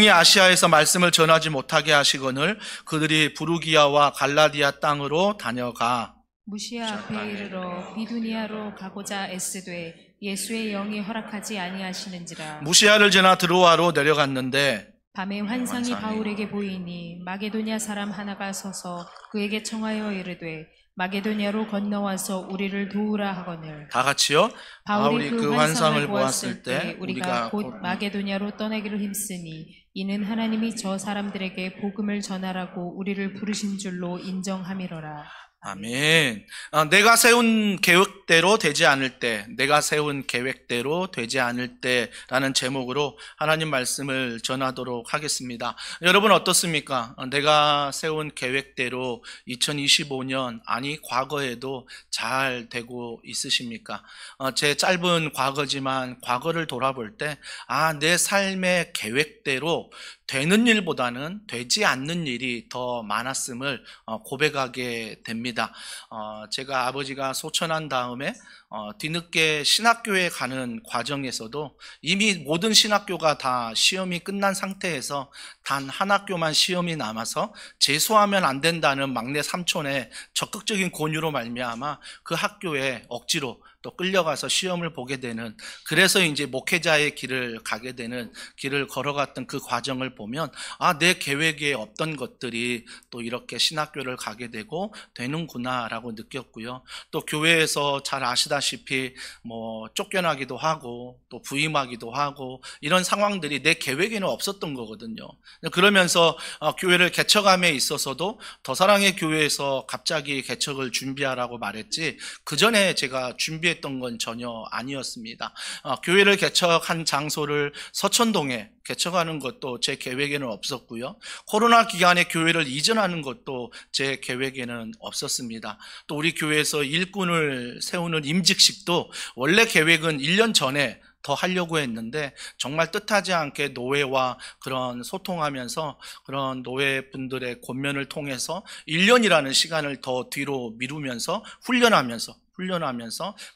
능히 아시아에서 말씀을 전하지 못하게 하시거늘 그들이 부르기아와 갈라디아 땅으로 다녀가 무시아 앞에 이르러 비두니아로 가고자 애쓰되 예수의 영이 허락하지 아니하시는지라. 무시아를 지나 드로아로 내려갔는데 밤에 환상이 바울에게 보이니 마게도냐 사람 하나가 서서 그에게 청하여 이르되 마게도냐로 건너와서 우리를 도우라 하거늘. 다 같이요. 바울이 그 환상을 보았을 때 우리가 곧 마게도냐로 떠나기를 힘쓰니 이는 하나님이 저 사람들에게 복음을 전하라고 우리를 부르신 줄로 인정함이로라. 아멘. 내가 세운 계획대로 되지 않을 때, 내가 세운 계획대로 되지 않을 때라는 제목으로 하나님 말씀을 전하도록 하겠습니다. 여러분 어떻습니까? 내가 세운 계획대로 2025년, 아니 과거에도 잘 되고 있으십니까? 제 짧은 과거지만 과거를 돌아볼 때, 내 삶의 계획대로 되는 일보다는 되지 않는 일이 더 많았음을 고백하게 됩니다. 제가 아버지가 소천한 다음에 뒤늦게 신학교에 가는 과정에서도 이미 모든 신학교가 다 시험이 끝난 상태에서 단 한 학교만 시험이 남아서 재수하면 안 된다는 막내 삼촌의 적극적인 권유로 말미암아 그 학교에 억지로 또 끌려가서 시험을 보게 되는, 그래서 이제 목회자의 길을 가게 되는, 길을 걸어갔던 그 과정을 보면 내 계획에 없던 것들이 또 이렇게 신학교를 가게 되고 되는구나라고 느꼈고요. 또 교회에서 잘 아시다시피 쫓겨나기도 하고 또 부임하기도 하고 이런 상황들이 내 계획에는 없었던 거거든요. 그러면서 교회를 개척함에 있어서도 더 사랑의 교회에서 갑자기 개척을 준비하라고 말했지 그 전에 제가 준비했던 건 전혀 아니었습니다. 교회를 개척한 장소를 서천동에 개척하는 것도 제 계획에는 없었고요. 코로나 기간에 교회를 이전하는 것도 제 계획에는 없었습니다. 또 우리 교회에서 일꾼을 세우는 임직식도 원래 계획은 1년 전에 더 하려고 했는데 정말 뜻하지 않게 노회와 그런 소통하면서 그런 노회분들의 권면을 통해서 1년이라는 시간을 더 뒤로 미루면서 훈련하면서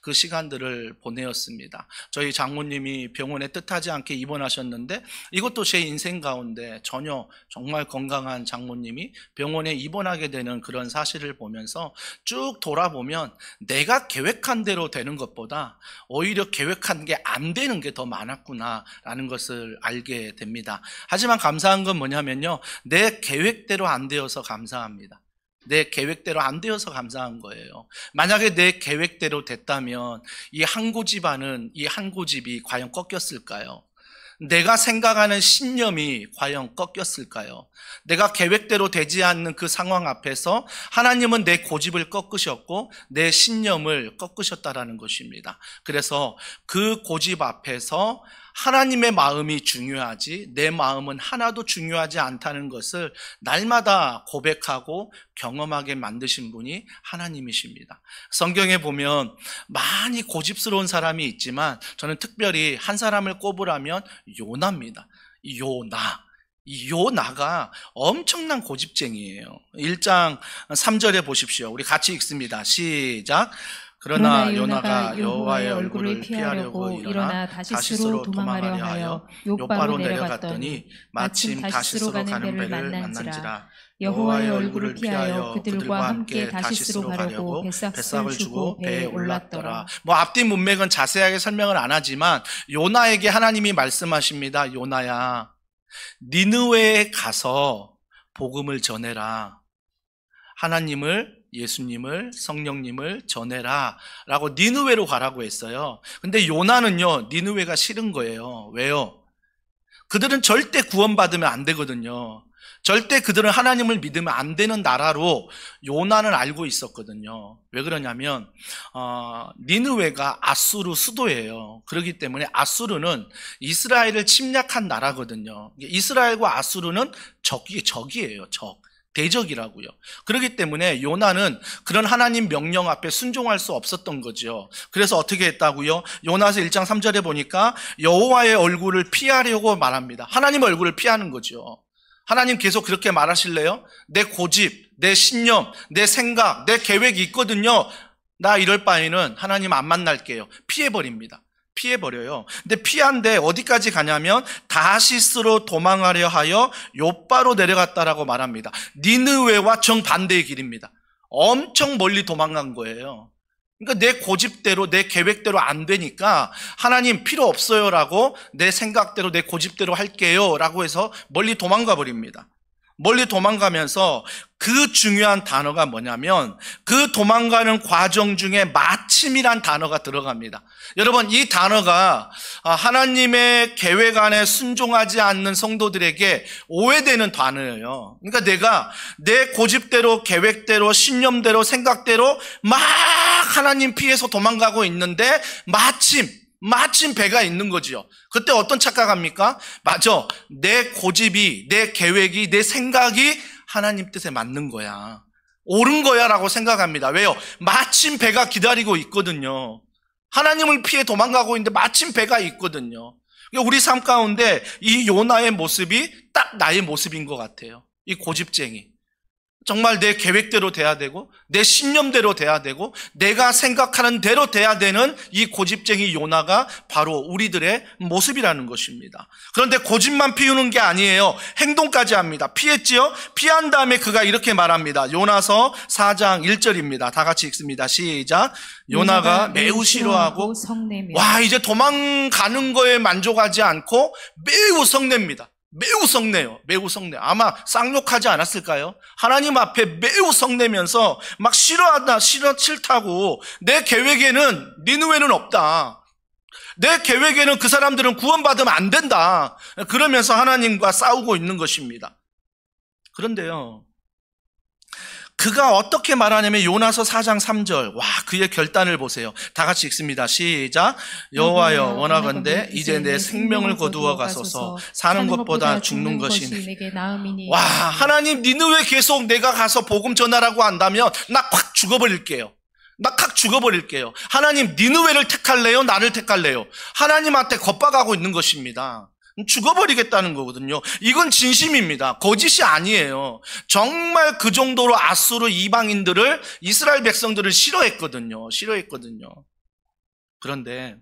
그 시간들을 보내었습니다. 저희 장모님이 병원에 뜻하지 않게 입원하셨는데 이것도 제 인생 가운데 전혀 정말 건강한 장모님이 병원에 입원하게 되는 그런 사실을 보면서 쭉 돌아보면 내가 계획한 대로 되는 것보다 오히려 계획한 게 안 되는 게 더 많았구나라는 것을 알게 됩니다. 하지만 감사한 건 뭐냐면요, 내 계획대로 안 되어서 감사합니다. 내 계획대로 안 되어서 감사한 거예요. 만약에 내 계획대로 됐다면 이 한 고집하는 이 한 고집이 과연 꺾였을까요? 내가 생각하는 신념이 과연 꺾였을까요? 내가 계획대로 되지 않는 그 상황 앞에서 하나님은 내 고집을 꺾으셨고 내 신념을 꺾으셨다라는 것입니다. 그래서 그 고집 앞에서 하나님의 마음이 중요하지 내 마음은 하나도 중요하지 않다는 것을 날마다 고백하고 경험하게 만드신 분이 하나님이십니다. 성경에 보면 많이 고집스러운 사람이 있지만 저는 특별히 한 사람을 꼽으라면 요나입니다. 이 요나가 엄청난 고집쟁이에요. 1장 3절에 보십시오. 우리 같이 읽습니다. 시작. 그러나 요나가 여호와의 얼굴을 피하려고 일어나 다시스로 도망하려 하여 욥바로 내려갔더니 마침 다시스로 가는 배를 만난지라. 여호와의 얼굴을 피하여 그들과 함께 다시스로 가려고 뱃삭을 주고 배에 올랐더라. 앞뒤 문맥은 자세하게 설명을 안 하지만 요나에게 하나님이 말씀하십니다. 요나야, 니느웨에 가서 복음을 전해라. 하나님을, 예수님을, 성령님을 전해라 라고 니느웨로 가라고 했어요. 근데 요나는요, 니느웨가 싫은 거예요. 왜요? 그들은 절대 구원받으면 안 되거든요. 절대 그들은 하나님을 믿으면 안 되는 나라로 요나는 알고 있었거든요. 왜 그러냐면 니느웨가 아수르 수도예요. 그렇기 때문에 아수르는 이스라엘을 침략한 나라거든요. 이스라엘과 아수르는 적이에요. 대적이라고요. 그렇기 때문에 요나는 그런 하나님 명령 앞에 순종할 수 없었던 거죠. 그래서 어떻게 했다고요? 요나서 1장 3절에 보니까 여호와의 얼굴을 피하려고 말합니다. 하나님 얼굴을 피하는 거죠. 하나님 계속 그렇게 말하실래요? 내 고집, 내 신념, 내 생각, 내 계획이 있거든요. 나 이럴 바에는 하나님 안 만날게요. 피해버립니다. 피해버려요. 근데 피한데 어디까지 가냐면 다시스로 도망하려 하여 요바로 내려갔다라고 말합니다. 니느웨와 정반대의 길입니다. 엄청 멀리 도망간 거예요. 그러니까 내 고집대로 내 계획대로 안 되니까 하나님 필요 없어요라고 내 생각대로 내 고집대로 할게요라고 해서 멀리 도망가 버립니다. 멀리 도망가면서 그 중요한 단어가 뭐냐면 그 도망가는 과정 중에 마침이란 단어가 들어갑니다. 여러분, 이 단어가 하나님의 계획 안에 순종하지 않는 성도들에게 오해되는 단어예요. 그러니까 내가 내 고집대로 계획대로 신념대로 생각대로 막 하나님 피해서 도망가고 있는데 마침 배가 있는 거지요. 그때 어떤 착각합니까? 맞아, 내 고집이, 내 계획이, 내 생각이 하나님 뜻에 맞는 거야, 옳은 거야 라고 생각합니다. 왜요? 마침 배가 기다리고 있거든요. 하나님을 피해 도망가고 있는데 마침 배가 있거든요. 우리 삶 가운데 이 요나의 모습이 딱 나의 모습인 것 같아요. 이 고집쟁이, 정말 내 계획대로 돼야 되고 내 신념대로 돼야 되고 내가 생각하는 대로 돼야 되는 이 고집쟁이 요나가 바로 우리들의 모습이라는 것입니다. 그런데 고집만 피우는 게 아니에요. 행동까지 합니다. 피했지요? 피한 다음에 그가 이렇게 말합니다. 요나서 4장 1절입니다. 다 같이 읽습니다. 시작. 요나가 매우 싫어하고 성내며. 와, 이제 도망가는 거에 만족하지 않고 매우 성냅니다. 매우 성내요. 매우 성내. 아마 쌍욕하지 않았을까요? 하나님 앞에 매우 성내면서 막 싫다고, 내 계획에는 니느웨는 없다, 내 계획에는 그 사람들은 구원받으면 안 된다, 그러면서 하나님과 싸우고 있는 것입니다. 그런데요, 그가 어떻게 말하냐면 요나서 4장 3절, 와, 그의 결단을 보세요. 다 같이 읽습니다. 시작. 여호와여, 원하건대 이제 내 생명을 거두어 가소서. 사는 것보다 죽는 것이 내게 나음이니. 와, 하나님, 니느웨 계속 내가 가서 복음 전하라고 한다면 나 확 죽어버릴게요. 하나님, 니느웨를 택할래요? 나를 택할래요? 하나님한테 겁박하고 있는 것입니다. 죽어버리겠다는 거거든요. 이건 진심입니다. 거짓이 아니에요. 정말 그 정도로 아수르 이방인들을, 이스라엘 백성들을 싫어했거든요. 그런데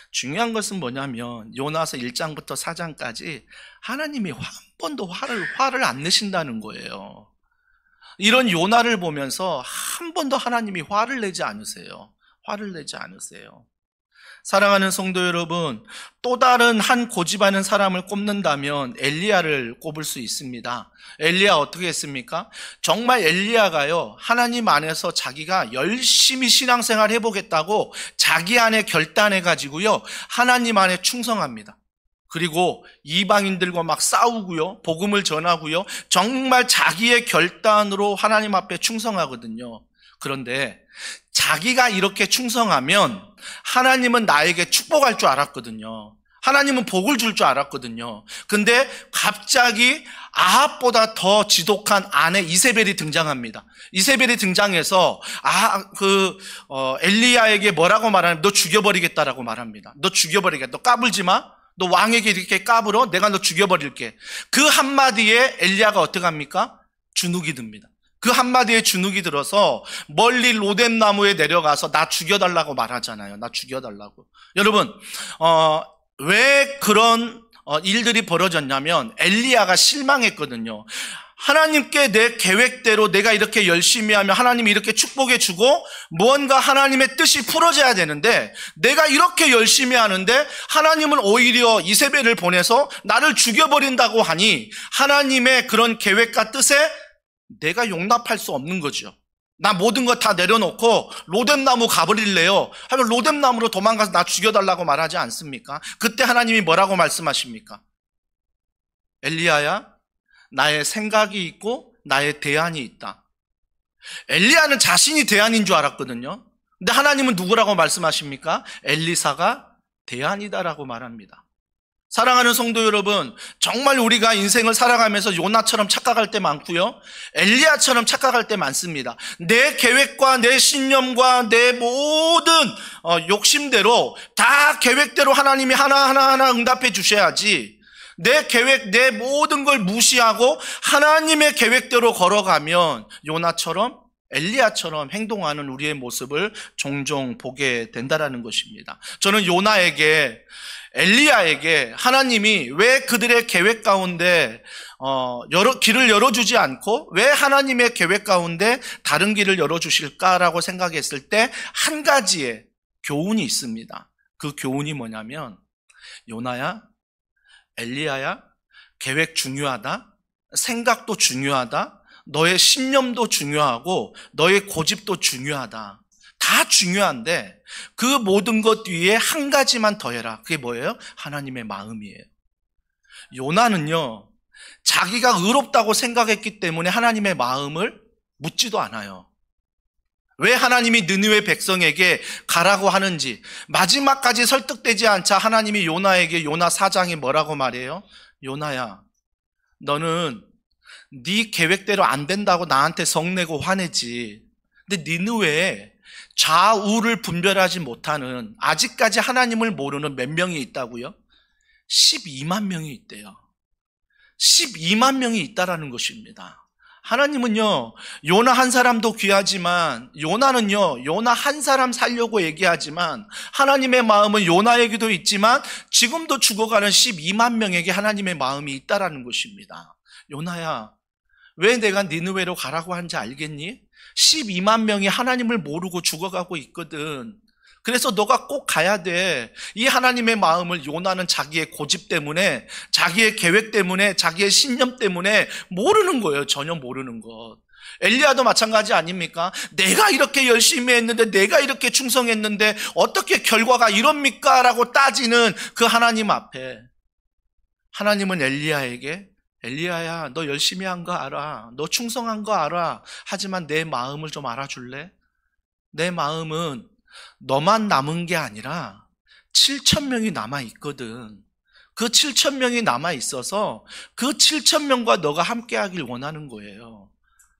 중요한 것은 뭐냐면 요나서 1장부터 4장까지 하나님이 한 번도 화를 안 내신다는 거예요. 이런 요나를 보면서 한 번도 하나님이 화를 내지 않으세요. 사랑하는 성도 여러분, 또 다른 한 고집하는 사람을 꼽는다면 엘리야를 꼽을 수 있습니다. 엘리야 어떻게 했습니까? 정말 엘리야가요, 하나님 안에서 자기가 열심히 신앙생활 해보겠다고 자기 안에 결단해가지고요, 하나님 안에 충성합니다. 그리고 이방인들과 막 싸우고요, 복음을 전하고요, 정말 자기의 결단으로 하나님 앞에 충성하거든요. 그런데 자기가 이렇게 충성하면 하나님은 나에게 축복할 줄 알았거든요. 하나님은 복을 줄 줄 알았거든요. 근데 갑자기 아합보다 더 지독한 아내 이세벨이 등장합니다. 이세벨이 등장해서 엘리야에게 뭐라고 말하냐면 너 죽여버리겠다라고 말합니다. 너 까불지 마. 너 왕에게 이렇게 까불어? 내가 너 죽여버릴게. 그 한마디에 엘리야가 어떡합니까? 주눅이 듭니다. 그 한마디에 주눅이 들어서 멀리 로뎀나무에 내려가서 나 죽여달라고 말하잖아요. 여러분, 왜 그런 일들이 벌어졌냐면 엘리야가 실망했거든요. 하나님께 내 계획대로 내가 이렇게 열심히 하면 하나님이 이렇게 축복해 주고 무언가 하나님의 뜻이 풀어져야 되는데 내가 이렇게 열심히 하는데 하나님은 오히려 이세벨을 보내서 나를 죽여버린다고 하니 하나님의 그런 계획과 뜻에 내가 용납할 수 없는 거죠. 나 모든 거 다 내려놓고 로뎀나무 가버릴래요 하면 로뎀나무로 도망가서 나 죽여달라고 말하지 않습니까? 그때 하나님이 뭐라고 말씀하십니까? 엘리야야, 나의 생각이 있고 나의 대안이 있다. 엘리야는 자신이 대안인 줄 알았거든요. 근데 하나님은 누구라고 말씀하십니까? 엘리사가 대안이다라고 말합니다. 사랑하는 성도 여러분, 정말 우리가 인생을 살아가면서 요나처럼 착각할 때 많고요, 엘리야처럼 착각할 때 많습니다. 내 계획과 내 신념과 내 모든 욕심대로 다 계획대로 하나님이 하나하나 응답해 주셔야지, 내 계획, 내 모든 걸 무시하고 하나님의 계획대로 걸어가면 요나처럼 엘리야처럼 행동하는 우리의 모습을 종종 보게 된다라는 것입니다. 저는 요나에게, 엘리야에게 하나님이 왜 그들의 계획 가운데 길을 열어주지 않고 왜 하나님의 계획 가운데 다른 길을 열어주실까라고 생각했을 때 한 가지의 교훈이 있습니다. 그 교훈이 뭐냐면, 요나야, 엘리야야, 계획 중요하다, 생각도 중요하다, 너의 신념도 중요하고 너의 고집도 중요하다. 다 중요한데 그 모든 것 뒤에 한 가지만 더해라. 그게 뭐예요? 하나님의 마음이에요. 요나는요, 자기가 의롭다고 생각했기 때문에 하나님의 마음을 묻지도 않아요. 왜 하나님이 느느웨 백성에게 가라고 하는지 마지막까지 설득되지 않자 하나님이 요나에게 요나 4장에 뭐라고 말해요? 요나야, 너는 네 계획대로 안 된다고 나한테 성내고 화내지. 근데 니느웨에 좌우를 분별하지 못하는, 아직까지 하나님을 모르는 몇 명이 있다고요? 12만 명이 있대요. 12만 명이 있다라는 것입니다. 하나님은요, 요나 한 사람도 귀하지만, 요나는요, 요나 한 사람 살려고 얘기하지만 하나님의 마음은 요나에게도 있지만 지금도 죽어가는 12만 명에게 하나님의 마음이 있다라는 것입니다. 요나야, 왜 내가 니느웨로 가라고 하는지 알겠니? 12만 명이 하나님을 모르고 죽어가고 있거든. 그래서 너가 꼭 가야 돼. 이 하나님의 마음을 요나는 자기의 고집 때문에, 자기의 계획 때문에, 자기의 신념 때문에 모르는 거예요. 전혀 모르는 것. 엘리야도 마찬가지 아닙니까? 내가 이렇게 열심히 했는데, 내가 이렇게 충성했는데 어떻게 결과가 이럽니까? 라고 따지는 그 하나님 앞에 하나님은 엘리야에게, 엘리야야, 너 열심히 한 거 알아. 너 충성한 거 알아. 하지만 내 마음을 좀 알아줄래? 내 마음은 너만 남은 게 아니라 7,000명이 남아있거든. 그 7,000명이 남아있어서 그 7,000명과 너가 함께하길 원하는 거예요.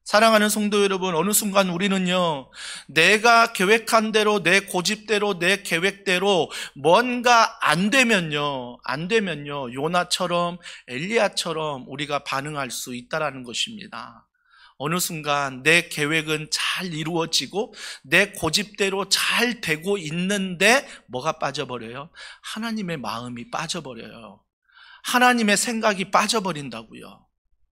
사랑하는 성도 여러분, 어느 순간 우리는요, 내가 계획한 대로, 내 고집대로, 내 계획대로 뭔가 안 되면요, 요나처럼, 엘리야처럼 우리가 반응할 수 있다라는 것입니다. 어느 순간 내 계획은 잘 이루어지고 내 고집대로 잘 되고 있는데 뭐가 빠져버려요? 하나님의 마음이 빠져버려요. 하나님의 생각이 빠져버린다고요.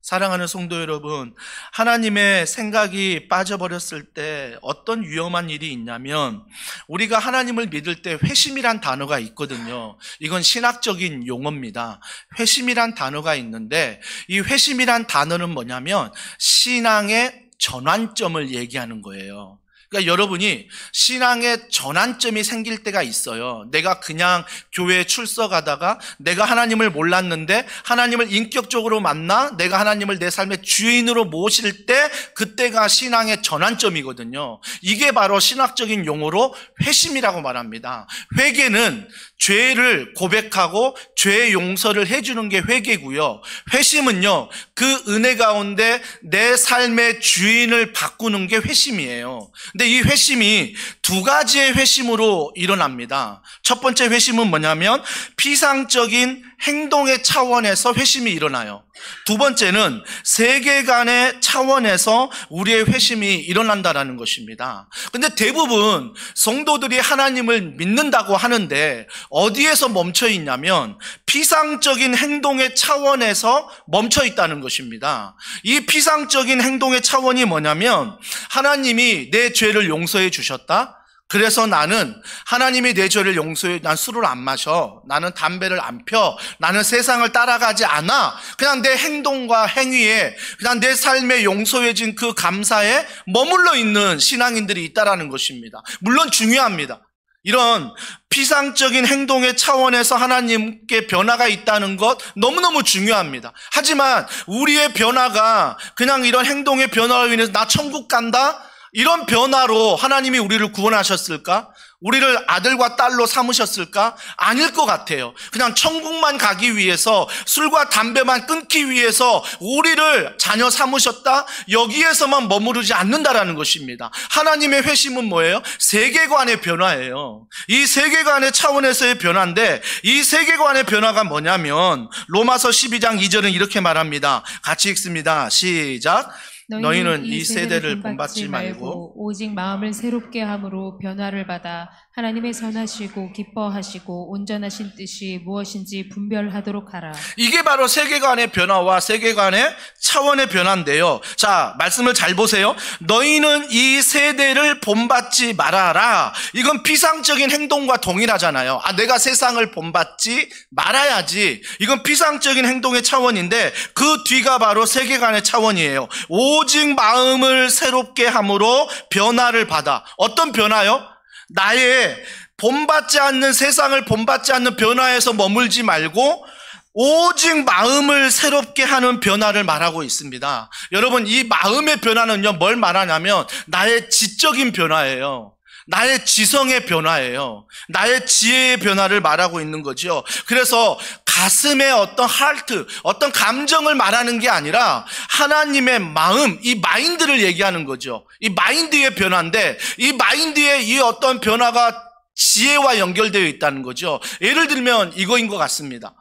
사랑하는 성도 여러분, 하나님의 생각이 빠져버렸을 때 어떤 위험한 일이 있냐면, 우리가 하나님을 믿을 때 회심이란 단어가 있거든요. 이건 신학적인 용어입니다. 회심이란 단어가 있는데, 이 회심이란 단어는 뭐냐면 신앙의 전환점을 얘기하는 거예요. 그러니까 여러분이 신앙의 전환점이 생길 때가 있어요. 내가 그냥 교회에 출석하다가 내가 하나님을 몰랐는데 하나님을 인격적으로 만나 내가 하나님을 내 삶의 주인으로 모실 때, 그때가 신앙의 전환점이거든요. 이게 바로 신학적인 용어로 회심이라고 말합니다. 회개는 죄를 고백하고 죄 용서를 해주는 게 회개고요. 회심은요, 그 은혜 가운데 내 삶의 주인을 바꾸는 게 회심이에요. 근데 이 회심이 두 가지의 회심으로 일어납니다. 첫 번째 회심은 뭐냐면 피상적인 행동의 차원에서 회심이 일어나요. 두 번째는 세계관의 차원에서 우리의 회심이 일어난다는 것입니다. 근데 대부분 성도들이 하나님을 믿는다고 하는데 어디에서 멈춰 있냐면 피상적인 행동의 차원에서 멈춰 있다는 것입니다. 이 피상적인 행동의 차원이 뭐냐면, 하나님이 내 죄를 용서해 주셨다. 그래서 나는 하나님이 내 죄를 용서해, 난 술을 안 마셔, 나는 담배를 안 펴, 나는 세상을 따라가지 않아. 그냥 내 행동과 행위에, 그냥 내 삶에 용서해진 그 감사에 머물러 있는 신앙인들이 있다라는 것입니다. 물론 중요합니다. 이런 피상적인 행동의 차원에서 하나님께 변화가 있다는 것 너무너무 중요합니다. 하지만 우리의 변화가 그냥 이런 행동의 변화로 인해서 나 천국 간다? 이런 변화로 하나님이 우리를 구원하셨을까? 우리를 아들과 딸로 삼으셨을까? 아닐 것 같아요. 그냥 천국만 가기 위해서, 술과 담배만 끊기 위해서 우리를 자녀 삼으셨다? 여기에서만 머무르지 않는다라는 것입니다. 하나님의 회심은 뭐예요? 세계관의 변화예요. 이 세계관의 차원에서의 변화인데, 이 세계관의 변화가 뭐냐면 로마서 12장 2절은 이렇게 말합니다. 같이 읽습니다. 시작. 너희는 이 세대를 본받지 말고 오직 마음을 새롭게 함으로 변화를 받아 하나님의 선하시고 기뻐하시고 온전하신 뜻이 무엇인지 분별하도록 하라. 이게 바로 세계관의 변화와 세계관의 차원의 변화인데요. 자, 말씀을 잘 보세요. 너희는 이 세대를 본받지 말아라. 이건 피상적인 행동과 동일하잖아요. 내가 세상을 본받지 말아야지. 이건 피상적인 행동의 차원인데 그 뒤가 바로 세계관의 차원이에요. 오직 마음을 새롭게 함으로 변화를 받아. 어떤 변화요? 나의 본받지 않는 세상을 본받지 않는 변화에서 머물지 말고 오직 마음을 새롭게 하는 변화를 말하고 있습니다. 여러분, 이 마음의 변화는요, 뭘 말하냐면 나의 지적인 변화예요. 나의 지성의 변화예요. 나의 지혜의 변화를 말하고 있는 거죠. 그래서 가슴의 어떤 하트, 어떤 감정을 말하는 게 아니라 하나님의 마음, 이 마인드를 얘기하는 거죠. 이 마인드의 변화인데 이 마인드의 이 어떤 변화가 지혜와 연결되어 있다는 거죠. 예를 들면 이거인 것 같습니다.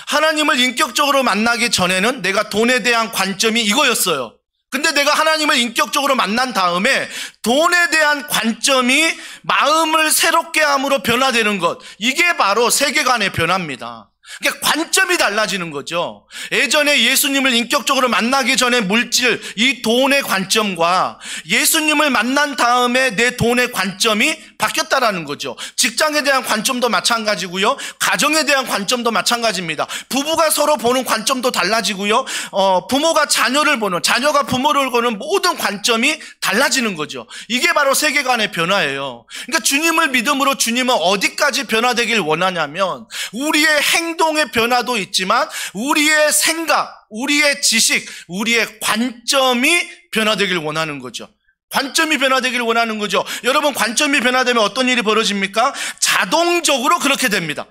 하나님을 인격적으로 만나기 전에는 내가 돈에 대한 관점이 이거였어요. 근데 내가 하나님을 인격적으로 만난 다음에 돈에 대한 관점이 마음을 새롭게 함으로 변화되는 것, 이게 바로 세계관의 변화입니다. 그러니까 관점이 달라지는 거죠. 예전에 예수님을 인격적으로 만나기 전에 물질, 이 돈의 관점과 예수님을 만난 다음에 내 돈의 관점이 바뀌었다라는 거죠. 직장에 대한 관점도 마찬가지고요. 가정에 대한 관점도 마찬가지입니다. 부부가 서로 보는 관점도 달라지고요. 부모가 자녀를 보는, 자녀가 부모를 보는 모든 관점이 달라지는 거죠. 이게 바로 세계관의 변화예요. 그러니까 주님을 믿음으로 주님은 어디까지 변화되길 원하냐면 우리의 행동의 변화도 있지만 우리의 생각, 우리의 지식, 우리의 관점이 변화되길 원하는 거죠. 관점이 변화되길 원하는 거죠. 여러분, 관점이 변화되면 어떤 일이 벌어집니까? 자동적으로 그렇게 됩니다.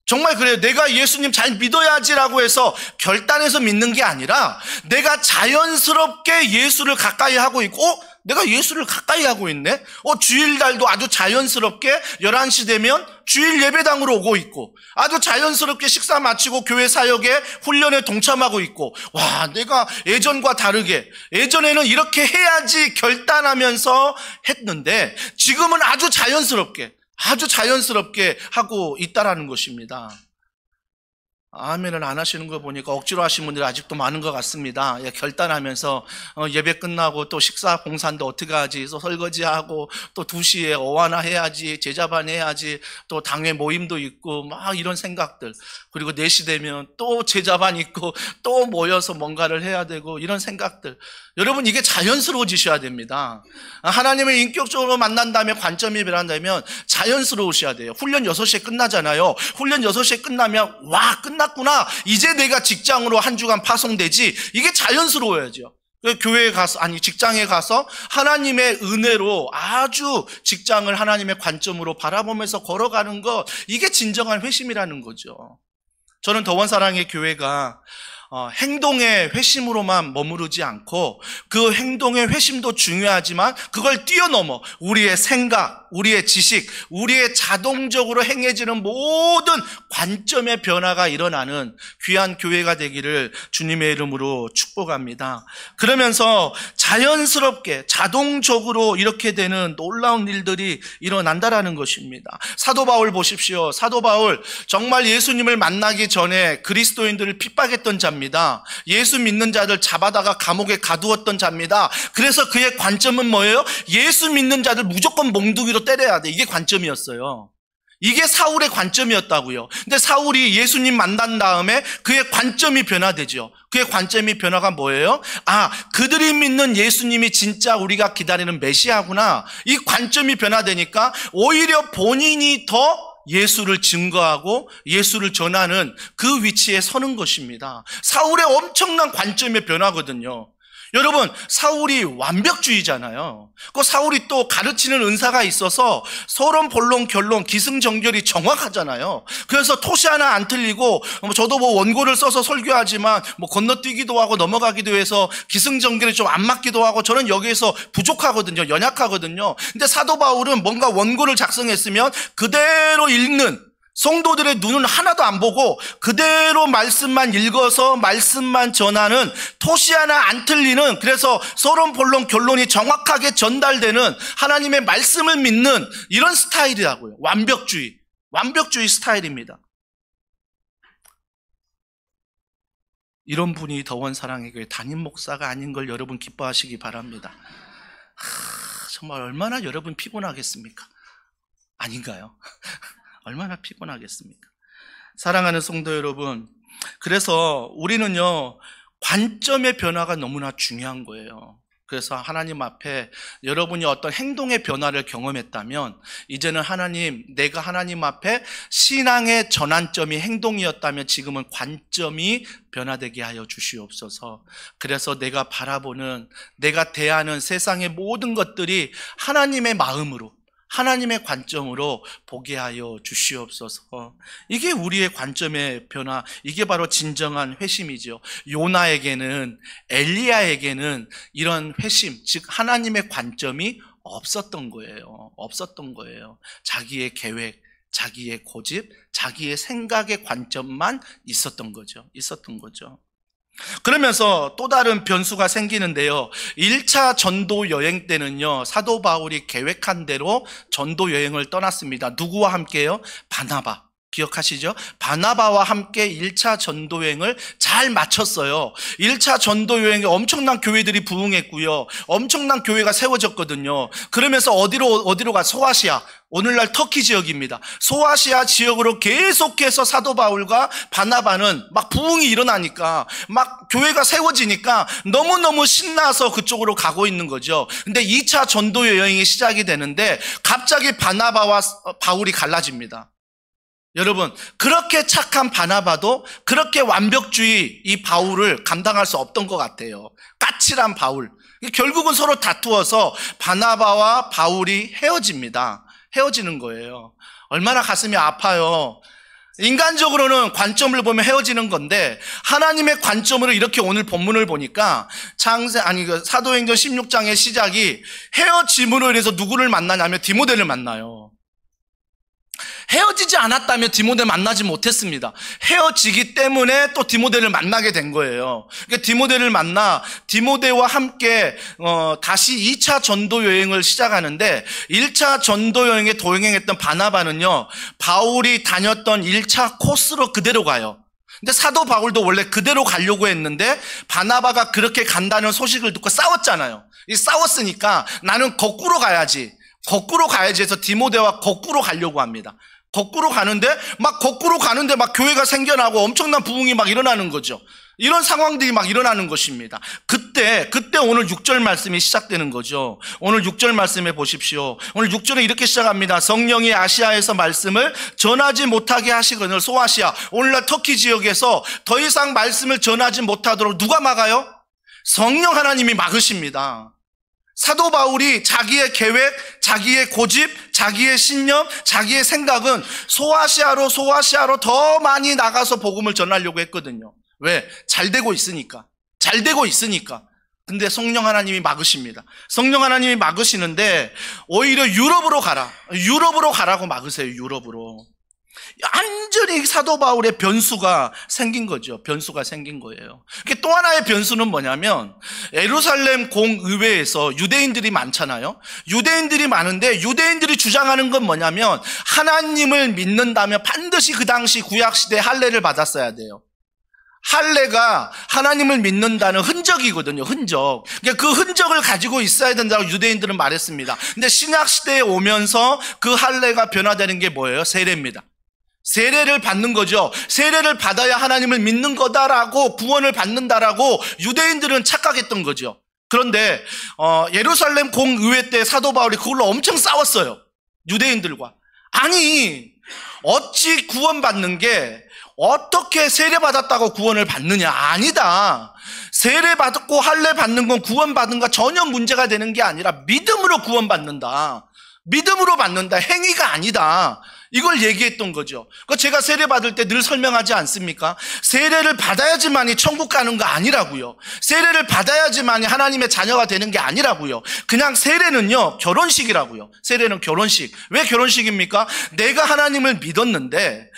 정말 그래요. 내가 예수님 잘 믿어야지라고 해서 결단해서 믿는 게 아니라 내가 자연스럽게 예수를 가까이 하고 있고 내가 예수를 가까이 하고 있네? 주일날도 아주 자연스럽게 11시 되면 주일 예배당으로 오고 있고 아주 자연스럽게 식사 마치고 교회 사역에 훈련에 동참하고 있고 와, 내가 예전과 다르게 예전에는 이렇게 해야지 결단하면서 했는데 지금은 아주 자연스럽게 하고 있다라는 것입니다. 아멘을 안 하시는 거 보니까 억지로 하시는 분들이 아직도 많은 것 같습니다. 결단하면서 예배 끝나고 또 식사 봉사인데 어떻게 하지? 또 설거지하고 또 2시에 어와나 해야지, 제자반 해야지, 또 당회 모임도 있고 막 이런 생각들. 그리고 4시 되면 또 제자반 있고 또 모여서 뭔가를 해야 되고 이런 생각들. 여러분, 이게 자연스러워지셔야 됩니다. 하나님을 인격적으로 만난 다음에 관점이 변한다면 자연스러우셔야 돼요. 훈련 6시에 끝나잖아요. 훈련 6시에 끝나면 와, 끝났구나. 이제 내가 직장으로 한 주간 파송되지. 이게 자연스러워야죠. 교회에 가서, 직장에 가서 하나님의 은혜로 아주 직장을 하나님의 관점으로 바라보면서 걸어가는 것, 이게 진정한 회심이라는 거죠. 저는 더원사랑의 교회가 행동의 회심으로만 머무르지 않고 그 행동의 회심도 중요하지만 그걸 뛰어넘어 우리의 생각, 우리의 지식, 우리의 자동적으로 행해지는 모든 관점의 변화가 일어나는 귀한 교회가 되기를 주님의 이름으로 축복합니다. 그러면서 자연스럽게 자동적으로 이렇게 되는 놀라운 일들이 일어난다라는 것입니다. 사도 바울 보십시오. 사도 바울 정말 예수님을 만나기 전에 그리스도인들을 핍박했던 자입니다. 예수 믿는 자들 잡아다가 감옥에 가두었던 자입니다. 그래서 그의 관점은 뭐예요? 예수 믿는 자들 무조건 몽둥이로 때려야 돼. 이게 관점이었어요. 이게 사울의 관점이었다고요. 근데 사울이 예수님 만난 다음에 그의 관점이 변화되죠. 그의 관점이 변화가 뭐예요? 그들이 믿는 예수님이 진짜 우리가 기다리는 메시아구나. 이 관점이 변화되니까 오히려 본인이 더 예수를 증거하고 예수를 전하는 그 위치에 서는 것입니다. 사울의 엄청난 관점의 변화거든요. 여러분, 사울이 완벽주의잖아요. 그 사울이 또 가르치는 은사가 있어서 서론, 본론, 결론, 기승전결이 정확하잖아요. 그래서 토시 하나 안 틀리고 저도 원고를 써서 설교하지만 건너뛰기도 하고 넘어가기도 해서 기승전결이 좀 안 맞기도 하고 저는 여기에서 부족하거든요. 연약하거든요. 근데 사도 바울은 뭔가 원고를 작성했으면 그대로 읽는 성도들의 눈은 하나도 안 보고 그대로 말씀만 읽어서 말씀만 전하는, 토시 하나 안 틀리는, 그래서 서론 본론 결론이 정확하게 전달되는 하나님의 말씀을 믿는 이런 스타일이라고요. 완벽주의 스타일입니다. 이런 분이 더원 사랑의 교회 담임 목사가 아닌 걸 여러분 기뻐하시기 바랍니다. 정말 얼마나 여러분 피곤하겠습니까? 아닌가요? 얼마나 피곤하겠습니까? 사랑하는 성도 여러분, 그래서 우리는요, 관점의 변화가 너무나 중요한 거예요. 그래서 하나님 앞에 여러분이 어떤 행동의 변화를 경험했다면 이제는 내가 하나님 앞에 신앙의 전환점이 행동이었다면 지금은 관점이 변화되게 하여 주시옵소서. 그래서 내가 바라보는, 내가 대하는 세상의 모든 것들이 하나님의 마음으로, 하나님의 관점으로 보게 하여 주시옵소서. 이게 우리의 관점의 변화, 이게 바로 진정한 회심이죠. 요나에게는, 엘리야에게는 이런 회심, 즉 하나님의 관점이 없었던 거예요. 자기의 계획, 자기의 고집, 자기의 생각의 관점만 있었던 거죠. 그러면서 또 다른 변수가 생기는데요. 1차 전도 여행 때는요, 사도 바울이 계획한 대로 전도 여행을 떠났습니다. 누구와 함께요? 바나바. 기억하시죠? 바나바와 함께 1차 전도 여행을 잘 마쳤어요. 1차 전도 여행에 엄청난 교회들이 부흥했고요. 엄청난 교회가 세워졌거든요. 그러면서 어디로 가? 소아시아. 오늘날 터키 지역입니다. 소아시아 지역으로 계속해서 사도 바울과 바나바는 막 부흥이 일어나니까, 막 교회가 세워지니까 너무너무 신나서 그쪽으로 가고 있는 거죠. 근데 2차 전도 여행이 시작이 되는데 갑자기 바나바와 바울이 갈라집니다. 여러분, 그렇게 착한 바나바도 그렇게 완벽주의 이 바울을 감당할 수 없던 것 같아요. 까칠한 바울. 결국은 서로 다투어서 바나바와 바울이 헤어지는 거예요. 얼마나 가슴이 아파요. 인간적으로는 관점을 보면 헤어지는 건데 하나님의 관점으로 이렇게 오늘 본문을 보니까 사도행전 16장의 시작이 헤어짐으로 인해서 누구를 만나냐면 디모데를 만나요. 헤어지지 않았다면 디모데 만나지 못했습니다. 헤어지기 때문에 또 디모데를 만나게 된 거예요. 그러니까 디모데를 만나 디모데와 함께 다시 2차 전도 여행을 시작하는데 1차 전도 여행에 동행했던 바나바는요, 바울이 다녔던 1차 코스로 그대로 가요. 근데 사도 바울도 원래 그대로 가려고 했는데 바나바가 그렇게 간다는 소식을 듣고 싸웠잖아요. 싸웠으니까 나는 거꾸로 가야지 해서 디모데와 거꾸로 가려고 합니다. 거꾸로 가는데 막 교회가 생겨나고 엄청난 부흥이 막 일어나는 거죠. 이런 상황들이 막 일어나는 것입니다. 그때 오늘 6절 말씀이 시작되는 거죠. 오늘 6절 말씀해 보십시오. 오늘 6절은 이렇게 시작합니다. 성령이 아시아에서 말씀을 전하지 못하게 하시거늘, 소아시아, 오늘날 터키 지역에서 더 이상 말씀을 전하지 못하도록 누가 막아요? 성령 하나님이 막으십니다. 사도 바울이 자기의 계획, 자기의 고집, 자기의 신념, 자기의 생각은 소아시아로 더 많이 나가서 복음을 전하려고 했거든요. 왜? 잘 되고 있으니까. 근데 성령 하나님이 막으십니다. 성령 하나님이 막으시는데 오히려 유럽으로 가라고 막으세요. 유럽으로. 완전히 사도 바울의 변수가 생긴 거죠. 또 하나의 변수는 뭐냐면 예루살렘 공의회에서 유대인들이 많잖아요. 유대인들이 많은데 유대인들이 주장하는 건 뭐냐면 하나님을 믿는다면 반드시 그 당시 구약시대에 할례를 받았어야 돼요. 할례가 하나님을 믿는다는 흔적이거든요. 흔적. 그러니까 그 흔적을 가지고 있어야 된다고 유대인들은 말했습니다. 근데 신약시대에 오면서 그 할례가 변화되는 게 뭐예요? 세례입니다. 세례를 받는 거죠. 세례를 받아야 하나님을 믿는 거다라고, 구원을 받는다라고 유대인들은 착각했던 거죠. 그런데 예루살렘 공의회 때 사도 바울이 그걸로 엄청 싸웠어요. 유대인들과. 아니, 어찌 구원받는 게 어떻게 세례받았다고 구원을 받느냐? 아니다. 세례받고 할례 받는 건 구원받은 거 전혀 문제가 되는 게 아니라 믿음으로 구원받는다. 행위가 아니다. 이걸 얘기했던 거죠. 제가 세례 받을 때 늘 설명하지 않습니까? 세례를 받아야지만이 천국 가는 거 아니라고요. 세례를 받아야지만이 하나님의 자녀가 되는 게 아니라고요. 그냥 세례는요, 결혼식이라고요. 세례는 결혼식. 왜 결혼식입니까? 내가 하나님을 믿었는데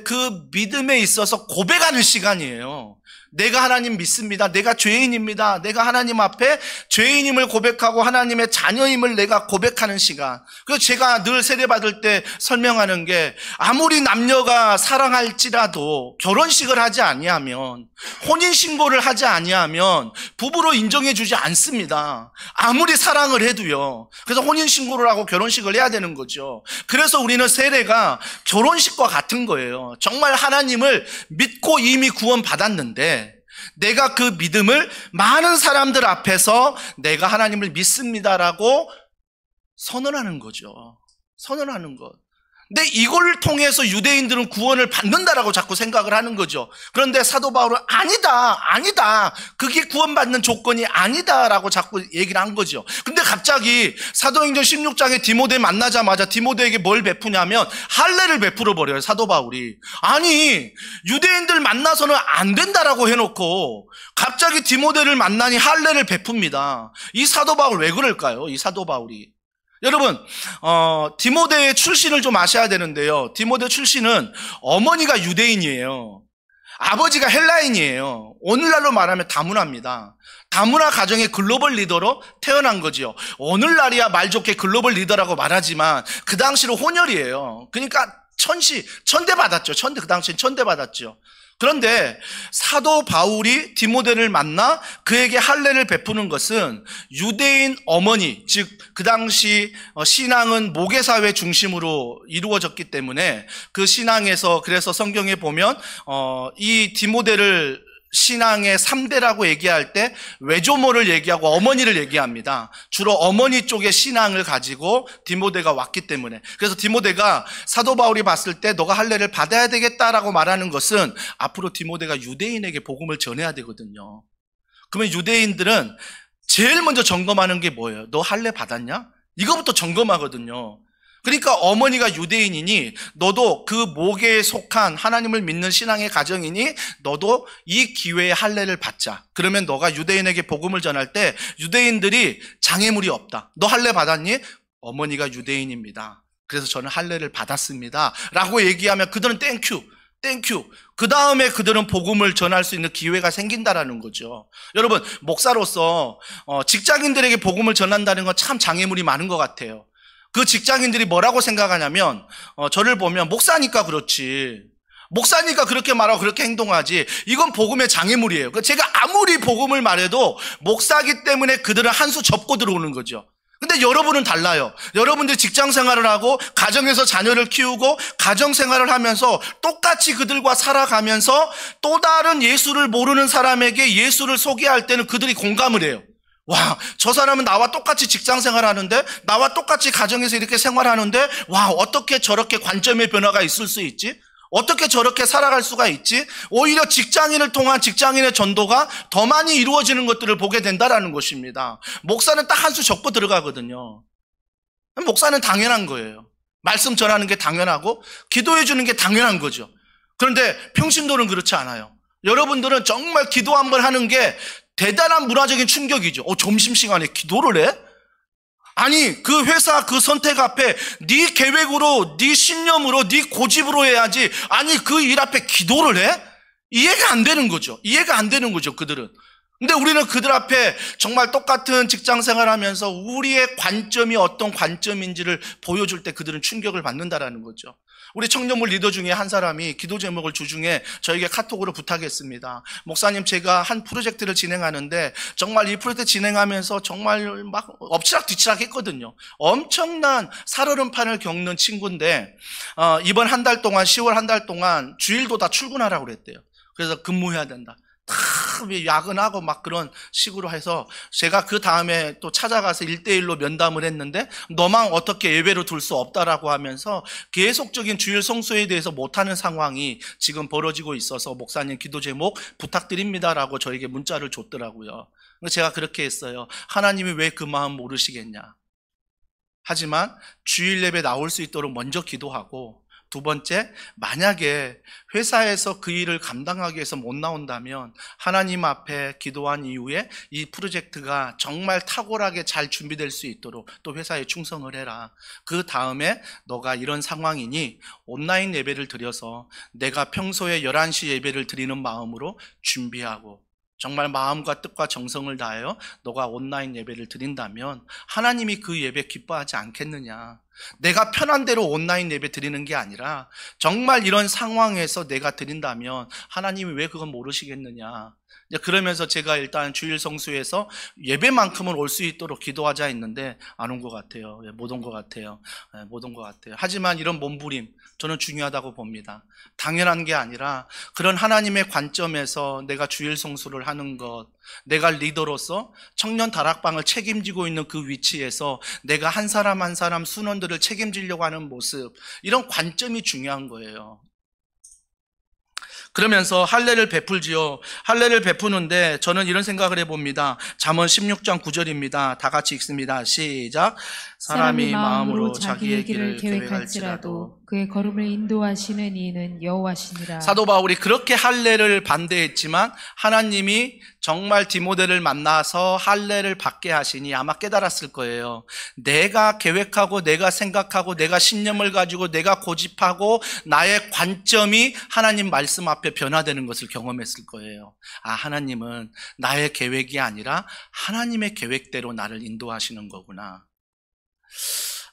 그 믿음에 있어서 고백하는 시간이에요. 내가 하나님 믿습니다. 내가 죄인입니다. 내가 하나님 앞에 죄인임을 고백하고 하나님의 자녀임을 내가 고백하는 시간. 그래서 제가 늘 세례 받을 때 설명하는 게, 아무리 남녀가 사랑할지라도 결혼식을 하지 아니하면, 혼인신고를 하지 아니하면 부부로 인정해 주지 않습니다. 아무리 사랑을 해도요. 그래서 혼인신고를 하고 결혼식을 해야 되는 거죠. 그래서 우리는 세례가 결혼식과 같은 거예요. 정말 하나님을 믿고 이미 구원받았는데 내가 그 믿음을 많은 사람들 앞에서 내가 하나님을 믿습니다라고 선언하는 거죠. 선언하는 것. 근데 이걸 통해서 유대인들은 구원을 받는다라고 자꾸 생각을 하는 거죠. 그런데 사도 바울은 아니다. 그게 구원받는 조건이 아니다라고 자꾸 얘기를 한 거죠. 근데 갑자기 사도행전 16장에 디모데 만나자마자 디모데에게 뭘 베푸냐면 할례를 베풀어 버려요, 사도 바울이. 아니, 유대인들 만나서는 안 된다라고 해놓고 갑자기 디모데를 만나니 할례를 베풉니다. 이 사도 바울 왜 그럴까요? 이 사도 바울이. 여러분, 디모데의 출신을 좀 아셔야 되는데요. 디모데 출신은 어머니가 유대인이에요. 아버지가 헬라인이에요. 오늘날로 말하면 다문화입니다. 다문화 가정의 글로벌 리더로 태어난 거죠. 오늘날이야 말 좋게 글로벌 리더라고 말하지만 그 당시로 혼혈이에요. 그러니까 천대받았죠. 그 당시엔 천대받았죠. 그런데 사도 바울이 디모데를 만나 그에게 할례를 베푸는 것은 유대인 어머니, 즉 그 당시 신앙은 모계사회 중심으로 이루어졌기 때문에 그 신앙에서, 그래서 성경에 보면 이 디모데를 신앙의 3대라고 얘기할 때 외조모를 얘기하고 어머니를 얘기합니다. 주로 어머니 쪽의 신앙을 가지고 디모데가 왔기 때문에. 그래서 디모데가 사도 바울이 봤을 때 너가 할례를 받아야 되겠다라고 말하는 것은 앞으로 디모데가 유대인에게 복음을 전해야 되거든요. 그러면 유대인들은 제일 먼저 점검하는 게 뭐예요? 너 할례 받았냐? 이거부터 점검하거든요. 그러니까 어머니가 유대인이니 너도 그 모계에 속한 하나님을 믿는 신앙의 가정이니 너도 이 기회에 할례를 받자. 그러면 너가 유대인에게 복음을 전할 때 유대인들이 장애물이 없다. 너 할례 받았니? 어머니가 유대인입니다. 그래서 저는 할례를 받았습니다 라고 얘기하면 그들은 땡큐. 그 다음에 그들은 복음을 전할 수 있는 기회가 생긴다라는 거죠. 여러분, 목사로서 직장인들에게 복음을 전한다는 건 참 장애물이 많은 것 같아요. 그 직장인들이 뭐라고 생각하냐면 저를 보면 목사니까 그렇지, 목사니까 그렇게 말하고 그렇게 행동하지, 이건 복음의 장애물이에요. 제가 아무리 복음을 말해도 목사기 때문에 그들은 한 수 접고 들어오는 거죠. 근데 여러분은 달라요. 여러분들이 직장 생활을 하고 가정에서 자녀를 키우고 가정 생활을 하면서 똑같이 그들과 살아가면서 또 다른 예수를 모르는 사람에게 예수를 소개할 때는 그들이 공감을 해요. 와, 저 사람은 나와 똑같이 직장 생활하는데, 나와 똑같이 가정에서 이렇게 생활하는데, 와, 어떻게 저렇게 관점의 변화가 있을 수 있지? 어떻게 저렇게 살아갈 수가 있지? 오히려 직장인을 통한 직장인의 전도가 더 많이 이루어지는 것들을 보게 된다라는 것입니다. 목사는 딱 한 수 접고 들어가거든요. 목사는 당연한 거예요. 말씀 전하는 게 당연하고 기도해 주는 게 당연한 거죠. 그런데 평신도는 그렇지 않아요. 여러분들은 정말 기도 한번 하는 게 대단한 문화적인 충격이죠. 점심시간에 기도를 해? 아니, 그 회사 그 선택 앞에 네 계획으로, 네 신념으로, 네 고집으로 해야지, 아니 그 일 앞에 기도를 해? 이해가 안 되는 거죠. 그들은. 근데 우리는 그들 앞에 정말 똑같은 직장 생활하면서 우리의 관점이 어떤 관점인지를 보여줄 때 그들은 충격을 받는다라는 거죠. 우리 청년부 리더 중에 한 사람이 기도 제목을 주중에 저에게 카톡으로 부탁했습니다. 목사님, 제가 한 프로젝트를 진행하는데 정말 이 프로젝트 진행하면서 정말 막 엎치락뒤치락 했거든요. 엄청난 살얼음판을 겪는 친구인데 이번 한 달 동안, 10월 한 달 동안 주일도 다 출근하라고 그랬대요. 그래서 근무해야 된다. 다 야근하고 막 그런 식으로 해서 제가 그 다음에 또 찾아가서 1대1로 면담을 했는데 너만 어떻게 예외로 둘 수 없다라고 하면서 계속적인 주일 성수에 대해서 못하는 상황이 지금 벌어지고 있어서 목사님 기도 제목 부탁드립니다라고 저에게 문자를 줬더라고요. 제가 그렇게 했어요. 하나님이 왜 그 마음 모르시겠냐? 하지만 주일 예배 나올 수 있도록 먼저 기도하고, 두 번째, 만약에 회사에서 그 일을 감당하기 위해서 못 나온다면 하나님 앞에 기도한 이후에 이 프로젝트가 정말 탁월하게 잘 준비될 수 있도록 또 회사에 충성을 해라. 그 다음에 너가 이런 상황이니 온라인 예배를 드려서 내가 평소에 11시 예배를 드리는 마음으로 준비하고, 정말 마음과 뜻과 정성을 다하여 너가 온라인 예배를 드린다면 하나님이 그 예배 기뻐하지 않겠느냐. 내가 편한 대로 온라인 예배 드리는 게 아니라 정말 이런 상황에서 내가 드린다면 하나님이 왜 그건 모르시겠느냐. 그러면서 제가 일단 주일 성수에서 예배만큼은 올 수 있도록 기도하자 했는데 안 온 것 같아요. 못 온 것 같아요. 못 온 것 같아요. 하지만 이런 몸부림 저는 중요하다고 봅니다. 당연한 게 아니라 그런 하나님의 관점에서 내가 주일 성수를 하는 것, 내가 리더로서 청년 다락방을 책임지고 있는 그 위치에서 내가 한 사람 한 사람 순원들을 책임지려고 하는 모습, 이런 관점이 중요한 거예요. 그러면서 할례를 베풀지요. 할례를 베푸는데 저는 이런 생각을 해봅니다. 잠언 16장 9절입니다. 다 같이 읽습니다. 시작. 사람이 마음으로 자기의 길을 계획할지라도 그의 걸음을 인도하시는 이는 여호와시니라. 사도 바울이 그렇게 할례를 반대했지만 하나님이 정말 디모데를 만나서 할례를 받게 하시니 아마 깨달았을 거예요. 내가 계획하고 내가 생각하고 내가 신념을 가지고 내가 고집하고 나의 관점이 하나님 말씀 앞에 변화되는 것을 경험했을 거예요. 아, 하나님은 나의 계획이 아니라 하나님의 계획대로 나를 인도하시는 거구나.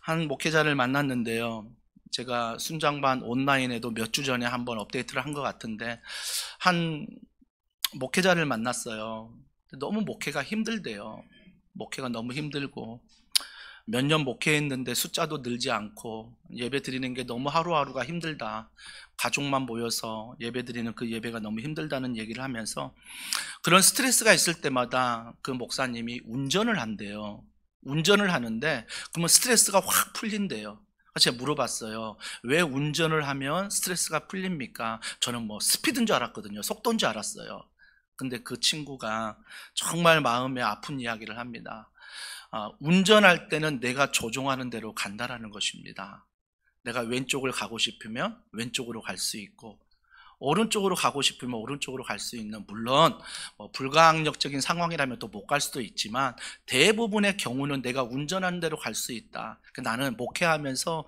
한 목회자를 만났는데요. 제가 순장반 온라인에도 몇 주 전에 한번 업데이트를 한 것 같은데, 한 목회자를 만났어요. 너무 목회가 힘들대요. 목회가 너무 힘들고 몇 년 목회했는데 숫자도 늘지 않고 예배 드리는 게 너무 하루하루가 힘들다. 가족만 모여서 예배 드리는 그 예배가 너무 힘들다는 얘기를 하면서 그런 스트레스가 있을 때마다 그 목사님이 운전을 한대요. 운전을 하는데 그러면 스트레스가 확 풀린대요. 제가 물어봤어요. 왜 운전을 하면 스트레스가 풀립니까? 저는 뭐 스피드인 줄 알았거든요. 속도인 줄 알았어요. 근데 그 친구가 정말 마음에 아픈 이야기를 합니다. 운전할 때는 내가 조종하는 대로 간다라는 것입니다. 내가 왼쪽을 가고 싶으면 왼쪽으로 갈 수 있고, 오른쪽으로 가고 싶으면 오른쪽으로 갈 수 있는, 물론 불가항력적인 상황이라면 또 못 갈 수도 있지만 대부분의 경우는 내가 운전하는 대로 갈 수 있다. 나는 목회하면서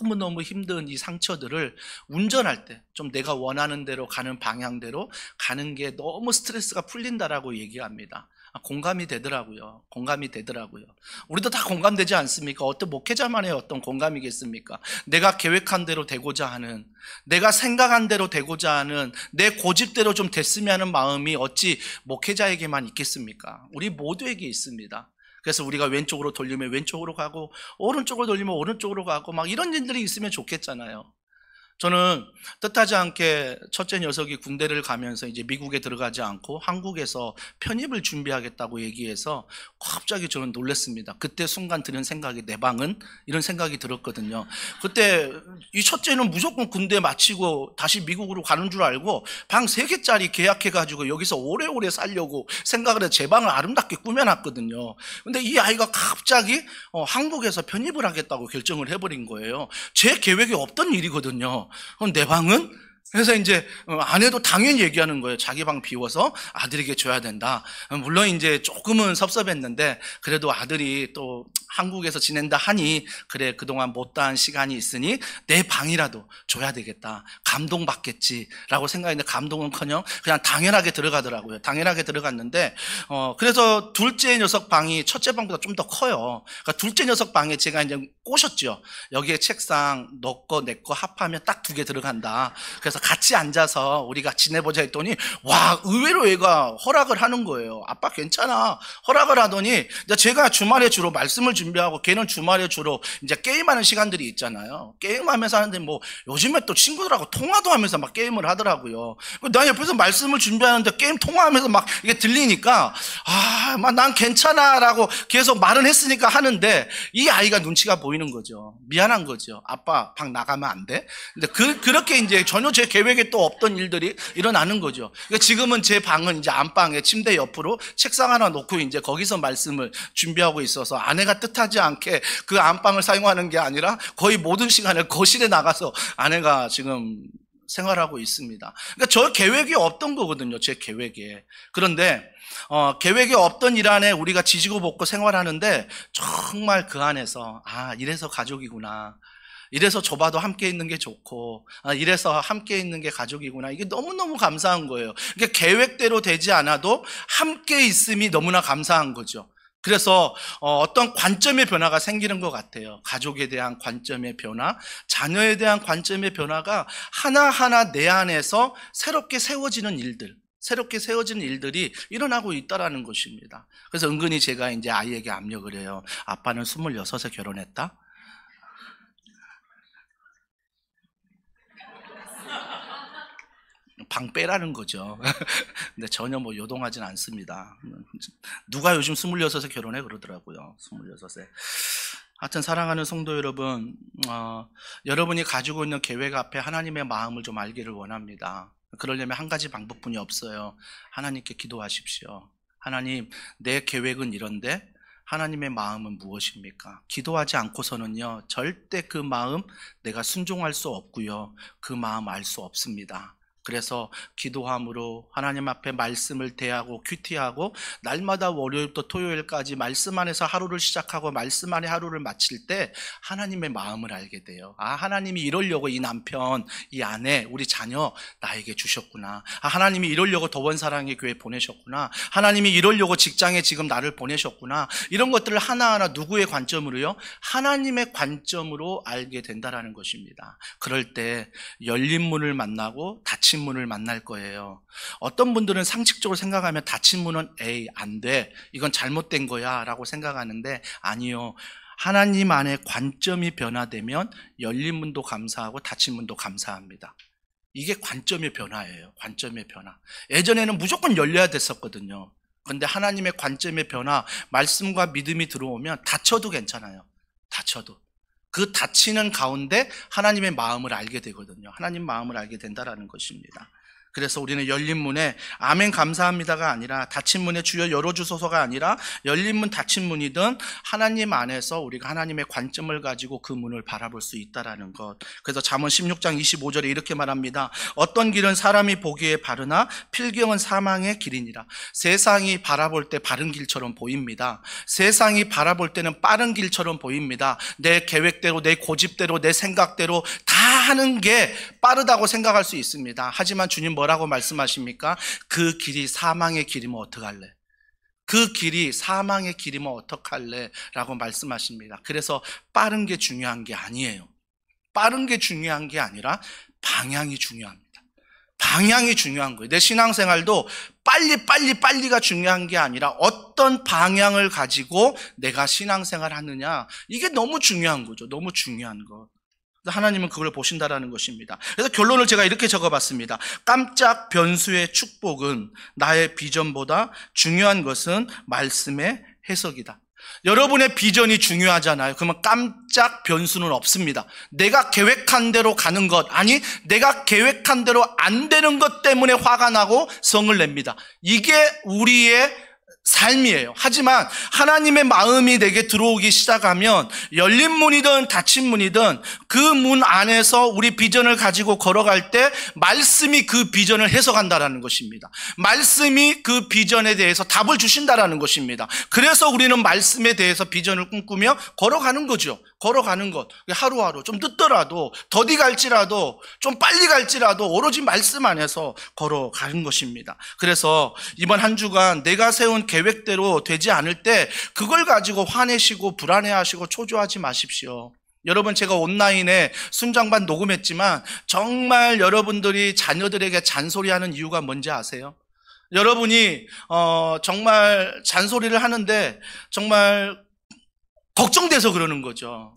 너무너무 힘든 이 상처들을 운전할 때 좀 내가 원하는 대로 가는 방향대로 가는 게 너무 스트레스가 풀린다라고 얘기합니다. 공감이 되더라고요. 공감이 되더라고요. 우리도 다 공감되지 않습니까? 어떤 목회자만의 어떤 공감이겠습니까? 내가 계획한 대로 되고자 하는, 내가 생각한 대로 되고자 하는, 내 고집대로 좀 됐으면 하는 마음이 어찌 목회자에게만 있겠습니까? 우리 모두에게 있습니다. 그래서 우리가 왼쪽으로 돌리면 왼쪽으로 가고 오른쪽으로 돌리면 오른쪽으로 가고 막 이런 일들이 있으면 좋겠잖아요. 저는 뜻하지 않게 첫째 녀석이 군대를 가면서 이제 미국에 들어가지 않고 한국에서 편입을 준비하겠다고 얘기해서 갑자기 저는 놀랐습니다. 그때 순간 드는 생각이, 내 방은? 이런 생각이 들었거든요. 그때 이 첫째는 무조건 군대 마치고 다시 미국으로 가는 줄 알고 방 3개짜리 계약해가지고 여기서 오래오래 살려고 생각을 해서 제 방을 아름답게 꾸며놨거든요. 근데 이 아이가 갑자기 한국에서 편입을 하겠다고 결정을 해버린 거예요. 제 계획에 없던 일이거든요. 그럼 내 방은? 그래서 이제 아내도 당연히 얘기하는 거예요. 자기 방 비워서 아들에게 줘야 된다. 물론 이제 조금은 섭섭했는데 그래도 아들이 또 한국에서 지낸다 하니 그래 그동안 못다한 시간이 있으니 내 방이라도 줘야 되겠다. 감동받겠지라고 생각했는데 감동은커녕 그냥 당연하게 들어가더라고요. 당연하게 들어갔는데 그래서 둘째 녀석 방이 첫째 방보다 좀 더 커요. 그러니까 둘째 녀석 방에 제가 이제 꼬셨죠. 여기에 책상 너 거 내 거 합하면 딱 2개 들어간다. 그래서 같이 앉아서 우리가 지내보자 했더니 와, 의외로 얘가 허락을 하는 거예요. 아빠 괜찮아. 허락을 하더니 제가 주말에 주로 말씀을 준비하고 걔는 주말에 주로 이제 게임하는 시간들이 있잖아요. 게임하면서 하는데 뭐 요즘에 또 친구들하고 통화도 하면서 막 게임을 하더라고요. 나 옆에서 말씀을 준비하는데 게임 통화하면서 막 이게 들리니까 난 괜찮아라고 계속 말은 했으니까 하는데 이 아이가 눈치가 보이는 거죠. 미안한 거죠. 아빠 방 나가면 안 돼? 근데 그렇게 이제 전혀 제 계획에 또 없던 일들이 일어나는 거죠. 그러니까 지금은 제 방은 이제 안방에 침대 옆으로 책상 하나 놓고 이제 거기서 말씀을 준비하고 있어서 아내가 뜻하지 않게 그 안방을 사용하는 게 아니라 거의 모든 시간을 거실에 나가서 아내가 지금 생활하고 있습니다. 그러니까 저 계획이 없던 거거든요. 제 계획에. 그런데 계획이 없던 일 안에 우리가 지지고 볶고 생활하는데 정말 그 안에서 이래서 가족이구나. 이래서 좁아도 함께 있는 게 좋고 이래서 함께 있는 게 가족이구나. 이게 너무너무 감사한 거예요. 그러니까 계획대로 되지 않아도 함께 있음이 너무나 감사한 거죠. 그래서 어떤 관점의 변화가 생기는 것 같아요. 가족에 대한 관점의 변화, 자녀에 대한 관점의 변화가 하나하나 내 안에서 새롭게 세워지는 일들이 일어나고 있다는 것입니다. 그래서 은근히 제가 이제 아이에게 압력을 해요. 아빠는 26에 결혼했다? 방 빼라는 거죠. 근데 전혀 요동하진 않습니다. 누가 요즘 26에 결혼해 그러더라고요. 26에. 하여튼 사랑하는 성도 여러분, 여러분이 가지고 있는 계획 앞에 하나님의 마음을 좀 알기를 원합니다. 그러려면 한 가지 방법뿐이 없어요. 하나님께 기도하십시오. 하나님, 내 계획은 이런데 하나님의 마음은 무엇입니까? 기도하지 않고서는요, 절대 그 마음 내가 순종할 수 없고요, 그 마음 알 수 없습니다. 그래서 기도함으로 하나님 앞에 말씀을 대하고 큐티하고 날마다 월요일부터 토요일까지 말씀 안에서 하루를 시작하고 말씀 안에 하루를 마칠 때 하나님의 마음을 알게 돼요. 하나님이 이러려고 이 남편, 이 아내, 우리 자녀 나에게 주셨구나. 하나님이 이러려고 더원사랑의 교회 보내셨구나. 하나님이 이러려고 직장에 지금 나를 보내셨구나. 이런 것들을 하나하나 누구의 관점으로요? 하나님의 관점으로 알게 된다는 것입니다. 그럴 때 열린 문을 만나고 닫힌 문을 만날 거예요. 어떤 분들은 상식적으로 생각하면 닫힌 문은 안 돼. 이건 잘못된 거야 라고 생각하는데 아니요. 하나님 안에 관점이 변화되면 열린 문도 감사하고 닫힌 문도 감사합니다. 이게 관점의 변화예요. 관점의 변화. 예전에는 무조건 열려야 됐었거든요. 그런데 하나님의 관점의 변화, 말씀과 믿음이 들어오면 닫혀도 괜찮아요. 닫혀도. 그 닫히는 가운데 하나님의 마음을 알게 되거든요. 하나님 마음을 알게 된다는 것입니다. 그래서 우리는 열린 문에 아멘 감사합니다가 아니라 닫힌 문에 주여 열어주소서가 아니라 열린 문 닫힌 문이든 하나님 안에서 우리가 하나님의 관점을 가지고 그 문을 바라볼 수 있다는 것. 그래서 잠언 16장 25절에 이렇게 말합니다. 어떤 길은 사람이 보기에 바르나 필경은 사망의 길이니라. 세상이 바라볼 때 바른 길처럼 보입니다. 세상이 바라볼 때는 빠른 길처럼 보입니다. 내 계획대로 내 고집대로 내 생각대로 다 하는 게 빠르다고 생각할 수 있습니다. 하지만 주님 뭐라고 말씀하십니까? 그 길이 사망의 길이면 어떡할래? 그 길이 사망의 길이면 어떡할래? 라고 말씀하십니다. 그래서 빠른 게 중요한 게 아니에요. 빠른 게 중요한 게 아니라 방향이 중요합니다. 방향이 중요한 거예요. 내 신앙생활도 빨리가 중요한 게 아니라 어떤 방향을 가지고 내가 신앙생활 하느냐, 이게 너무 중요한 거죠. 너무 중요한 거. 하나님은 그걸 보신다라는 것입니다. 그래서 결론을 제가 이렇게 적어봤습니다. 깜짝 변수의 축복은 나의 비전보다 중요한 것은 말씀의 해석이다. 여러분의 비전이 중요하잖아요. 그러면 깜짝 변수는 없습니다. 내가 계획한 대로 가는 것, 아니 내가 계획한 대로 안 되는 것 때문에 화가 나고 성을 냅니다. 이게 우리의 삶이에요. 하지만 하나님의 마음이 내게 들어오기 시작하면 열린 문이든 닫힌 문이든 그 문 안에서 우리 비전을 가지고 걸어갈 때 말씀이 그 비전을 해석한다라는 것입니다. 말씀이 그 비전에 대해서 답을 주신다라는 것입니다. 그래서 우리는 말씀에 대해서 비전을 꿈꾸며 걸어가는 거죠. 걸어가는 것. 하루하루 좀 늦더라도 더디 갈지라도 좀 빨리 갈지라도 오로지 말씀 안에서 걸어가는 것입니다. 그래서 이번 한 주간 내가 세운 계획대로 되지 않을 때 그걸 가지고 화내시고 불안해하시고 초조하지 마십시오. 여러분, 제가 온라인에 순장반 녹음했지만 정말 여러분들이 자녀들에게 잔소리하는 이유가 뭔지 아세요? 여러분이 정말 잔소리를 하는데 정말 걱정돼서 그러는 거죠.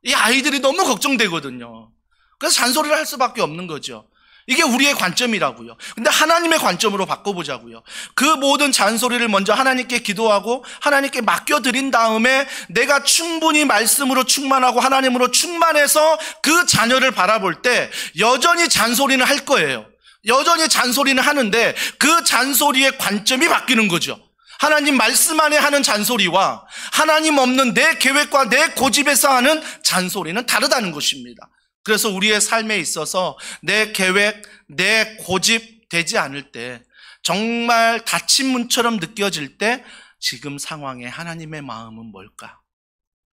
이 아이들이 너무 걱정되거든요. 그래서 잔소리를 할 수밖에 없는 거죠. 이게 우리의 관점이라고요. 근데 하나님의 관점으로 바꿔보자고요. 그 모든 잔소리를 먼저 하나님께 기도하고 하나님께 맡겨드린 다음에 내가 충분히 말씀으로 충만하고 하나님으로 충만해서 그 자녀를 바라볼 때 여전히 잔소리는 할 거예요. 여전히 잔소리는 하는데 그 잔소리의 관점이 바뀌는 거죠. 하나님 말씀 안에 하는 잔소리와 하나님 없는 내 계획과 내 고집에서 하는 잔소리는 다르다는 것입니다. 그래서 우리의 삶에 있어서 내 계획, 내 고집 되지 않을 때, 정말 닫힌 문처럼 느껴질 때 지금 상황에 하나님의 마음은 뭘까?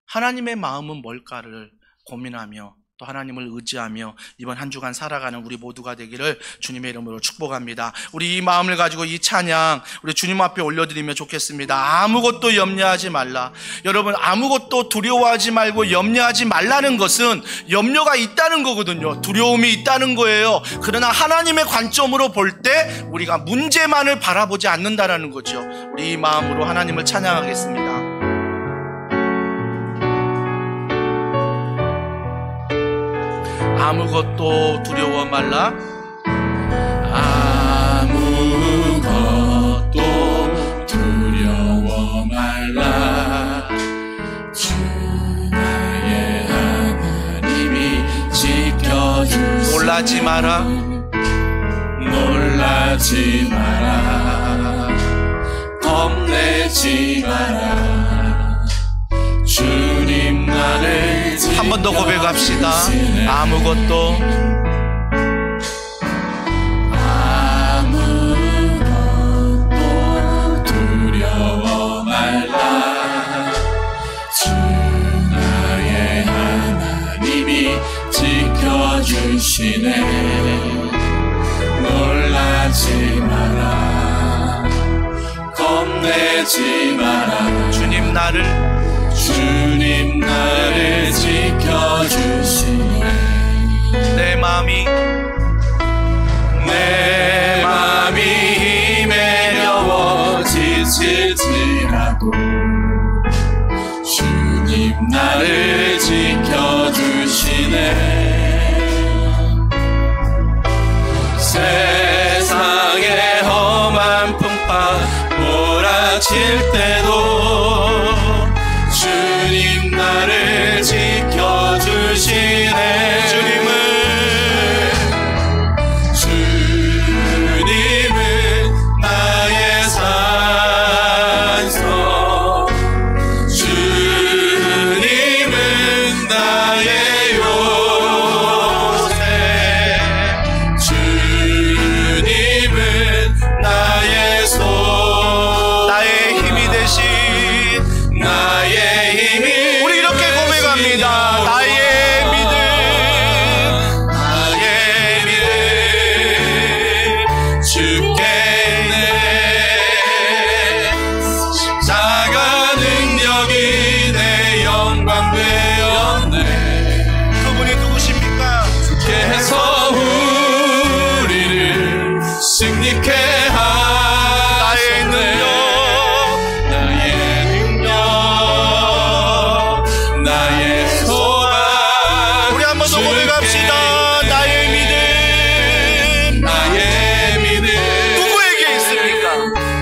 하나님의 마음은 뭘까를 고민하며 또 하나님을 의지하며 이번 한 주간 살아가는 우리 모두가 되기를 주님의 이름으로 축복합니다. 우리 이 마음을 가지고 이 찬양 우리 주님 앞에 올려드리면 좋겠습니다. 아무것도 염려하지 말라. 여러분, 아무것도 두려워하지 말고 염려하지 말라는 것은 염려가 있다는 거거든요. 두려움이 있다는 거예요. 그러나 하나님의 관점으로 볼 때 우리가 문제만을 바라보지 않는다라는 거죠. 우리 이 마음으로 하나님을 찬양하겠습니다. 아무것도 두려워 말라. 아무것도 두려워 말라. 주 나의 하나님이 지켜주시니 놀라지 마라. 놀라지 마라. 겁내지 마라. 주님 나를 한 번 더 고백합시다. 아무것도 두려워 말라. 주 나의 하나님이 지켜주시네. 놀라지 마라. 겁내지 마라. 주님 나를 지켜주시네. 내 마음이 힘에 겨워 지칠지라도 주님 나를 지켜주시네. 세상의 험한 풍파 몰아칠 때도 주님 나를 지켜주시네. 주님은 나의 산성, 주님은 나의 요새, 주님은 나의 손, 나의 힘이 되신 나의 힘이 우리 이렇게 고백합니다. 나의 믿음, 나의 믿음 주께 있네. 십자가 능력이 내 영광 되었네. 그분이 누구십니까? 주께서 우리를 승리케 하셨네. 나의 능력, 나의 소망. 우리 한 번 더 고백합시다. 나의 믿음 나의 믿음 누구에게 있습니까?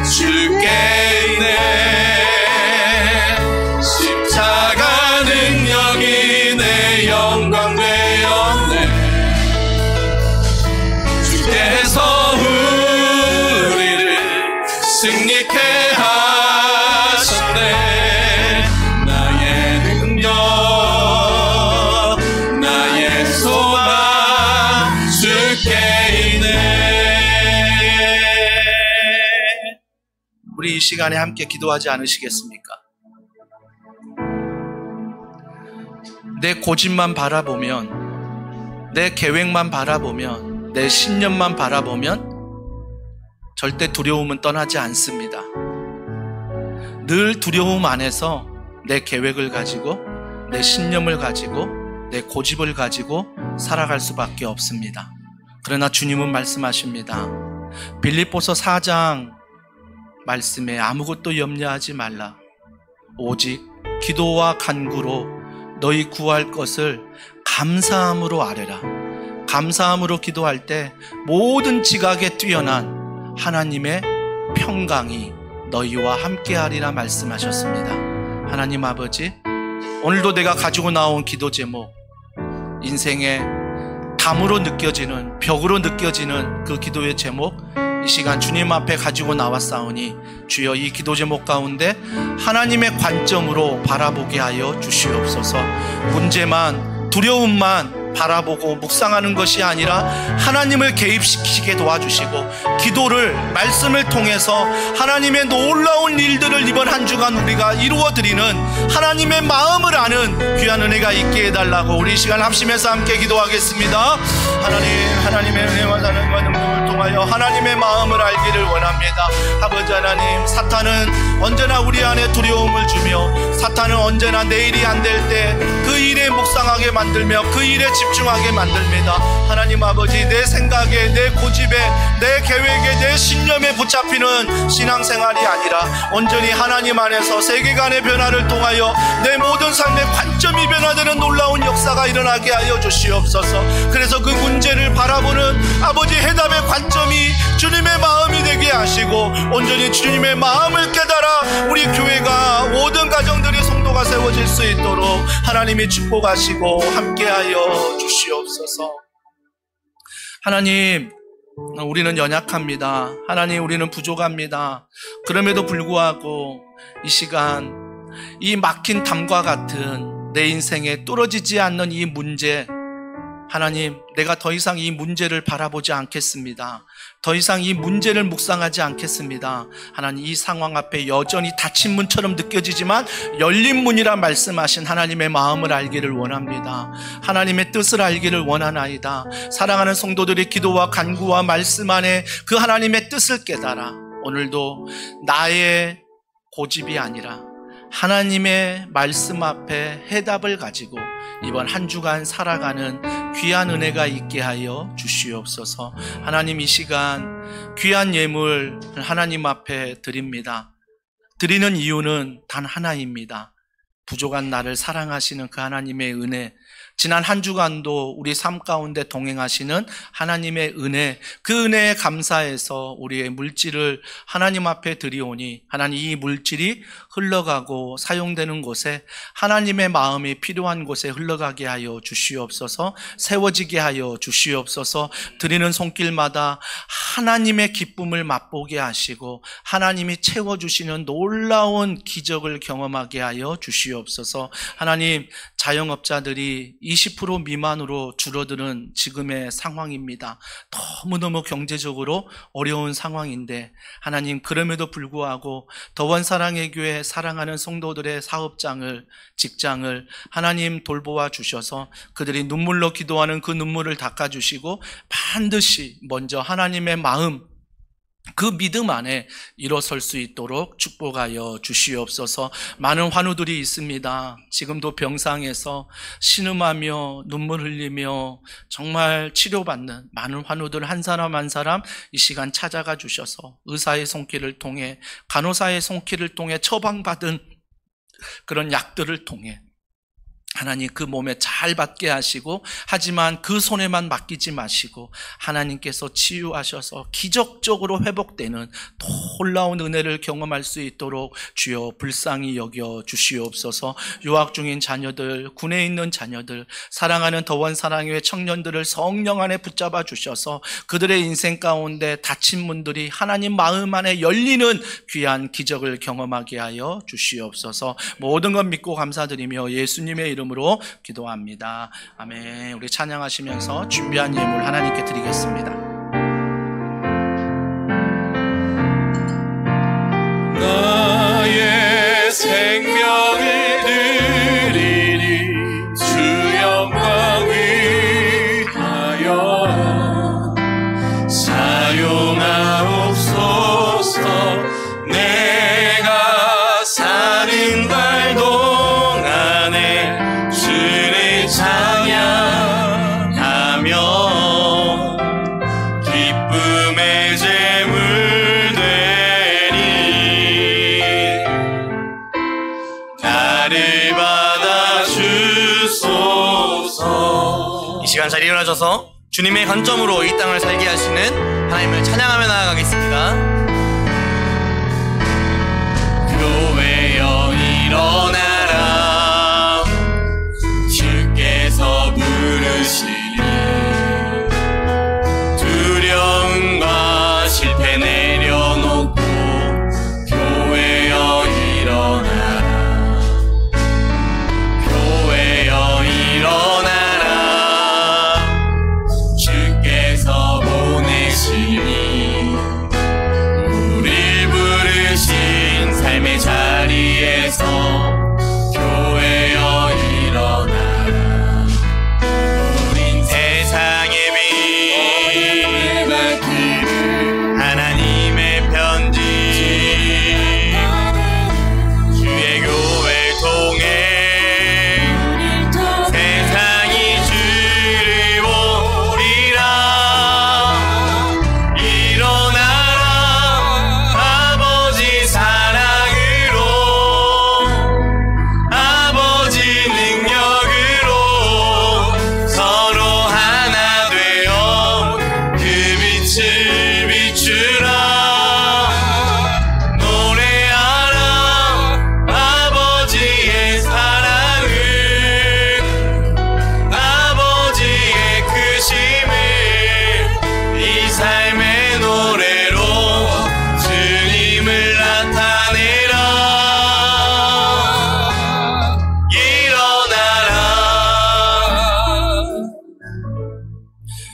주께 있네. 십자가 능력이 내 영광 되었네. 주께서 우리를 승리케 하셨네. 나의 능력, 나의 소망 주께 있네. 우리 이 시간에 함께 기도하지 않으시겠습니까? 내 고집만 바라보면, 내 계획만 바라보면, 내 신념만 바라보면 절대 두려움은 떠나지 않습니다. 늘 두려움 안에서 내 계획을 가지고, 내 신념을 가지고, 내 고집을 가지고 살아갈 수밖에 없습니다. 그러나 주님은 말씀하십니다. 빌립보서 4장 말씀에 아무것도 염려하지 말라. 오직 기도와 간구로 너희 구할 것을 감사함으로 아뢰라. 감사함으로 기도할 때 모든 지각에 뛰어난 하나님의 평강이 너희와 함께하리라 말씀하셨습니다. 하나님 아버지, 오늘도 내가 가지고 나온 기도 제목, 인생의 담으로 느껴지는, 벽으로 느껴지는 그 기도의 제목, 이 시간 주님 앞에 가지고 나왔사오니 주여 이 기도 제목 가운데 하나님의 관점으로 바라보게 하여 주시옵소서. 문제만, 두려움만 바라보고 묵상하는 것이 아니라 하나님을 개입시키게 도와주시고, 기도를, 말씀을 통해서 하나님의 놀라운 일들을 이번 한 주간 우리가 이루어드리는 하나님의 마음을 아는 귀한 은혜가 있게 해달라고 우리 이 시간 합심해서 함께 기도하겠습니다. 하나님의 은혜와 사랑과 능력을 통하여 하나님의 마음을 알기를 원합니다. 아버지 하나님, 사탄은 언제나 우리 안에 두려움을 주며, 사탄은 언제나 내 일이 안 될 때 그 일에 묵상하게 만들며 그 일에 집중하게 만듭니다. 하나님 아버지, 내 생각에, 내 고집에, 내 계획에, 내 신념에 붙잡히는 신앙생활이 아니라 온전히 하나님 안에서 세계관의 변화를 통하여 내 모든 삶의 관점이 변화되는 놀라운 역사가 일어나게 하여 주시옵소서. 그래서 그 문제를 바라보는 아버지 해답의 관점이 주님의 마음이 되게 하시고, 온전히 주님의 마음을 깨달아 우리 교회가 모든 가정들이 성도가 세워질 수 있도록 하나님이 축복하시고 함께하여 주시옵소서. 하나님, 우리는 연약합니다. 하나님, 우리는 부족합니다. 그럼에도 불구하고 이 시간, 이 막힌 담과 같은 내 인생에 뚫어지지 않는 이 문제, 하나님, 내가 더 이상 이 문제를 바라보지 않겠습니다. 더 이상 이 문제를 묵상하지 않겠습니다. 하나님, 이 상황 앞에 여전히 닫힌 문처럼 느껴지지만 열린 문이라 말씀하신 하나님의 마음을 알기를 원합니다. 하나님의 뜻을 알기를 원하나이다. 사랑하는 성도들의 기도와 간구와 말씀 안에 그 하나님의 뜻을 깨달아 오늘도 나의 고집이 아니라 하나님의 말씀 앞에 해답을 가지고 이번 한 주간 살아가는 귀한 은혜가 있게 하여 주시옵소서. 하나님, 이 시간 귀한 예물 하나님 앞에 드립니다. 드리는 이유는 단 하나입니다. 부족한 나를 사랑하시는 그 하나님의 은혜, 지난 한 주간도 우리 삶 가운데 동행하시는 하나님의 은혜, 그 은혜에 감사해서 우리의 물질을 하나님 앞에 드리오니, 하나님, 이 물질이 흘러가고 사용되는 곳에 하나님의 마음이 필요한 곳에 흘러가게 하여 주시옵소서. 세워지게 하여 주시옵소서. 드리는 손길마다 하나님의 기쁨을 맛보게 하시고 하나님이 채워주시는 놀라운 기적을 경험하게 하여 주시옵소서. 하나님, 자영업자들이 20% 미만으로 줄어드는 지금의 상황입니다. 너무너무 경제적으로 어려운 상황인데 하나님, 그럼에도 불구하고 더원사랑의 교회 사랑하는 성도들의 사업장을, 직장을 하나님 돌보아 주셔서 그들이 눈물로 기도하는 그 눈물을 닦아주시고 반드시 먼저 하나님의 마음, 그 믿음 안에 일어설 수 있도록 축복하여 주시옵소서. 많은 환우들이 있습니다. 지금도 병상에서 신음하며 눈물 흘리며 정말 치료받는 많은 환우들 한 사람 한 사람 이 시간 찾아가 주셔서 의사의 손길을 통해, 간호사의 손길을 통해 처방받은 그런 약들을 통해 하나님 그 몸에 잘 받게 하시고, 하지만 그 손에만 맡기지 마시고 하나님께서 치유하셔서 기적적으로 회복되는 놀라운 은혜를 경험할 수 있도록 주여 불쌍히 여겨 주시옵소서. 유학 중인 자녀들, 군에 있는 자녀들, 사랑하는 더원사랑교회 청년들을 성령 안에 붙잡아 주셔서 그들의 인생 가운데 닫힌 문들이 하나님 마음 안에 열리는 귀한 기적을 경험하게 하여 주시옵소서. 모든 것 믿고 감사드리며 예수님의 이름으로 기도합니다. 아멘. 우리 찬양하시면서 준비한 예물 하나님께 드리겠습니다. 나의 생명을 드리리 주 영광 위하여 사용하옵소서. 내가 사는 날 동안에 주를 찬양하며 기쁨의 제물 되리. 나를 받아 주소서. 이 시간 자리에 일어나셔서 주님의 관점으로 이 땅을 살게 하시는 하나님을 찬양하며 나아가겠습니다. 교회여 일어나라, 주께서 부르시니 두려움과 실패 내려놓고 교회여 일어나라, 교회여 일어나라, 주께서 보내시니 우리 부르신 삶의 자리에서 교회여 일어나라. 우린 세상의 빛 하나님의 편지 주의 교회 통해 세상이 주를 보리라. 일어나라 아버지 사랑으로, 아버지 능력으로 서로 하나 되어 그 빛을 비추라. 노래하라 아버지의 사랑을, 아버지의 크심을 이 삶의 노래로 주님을 나타내라. 일어나라.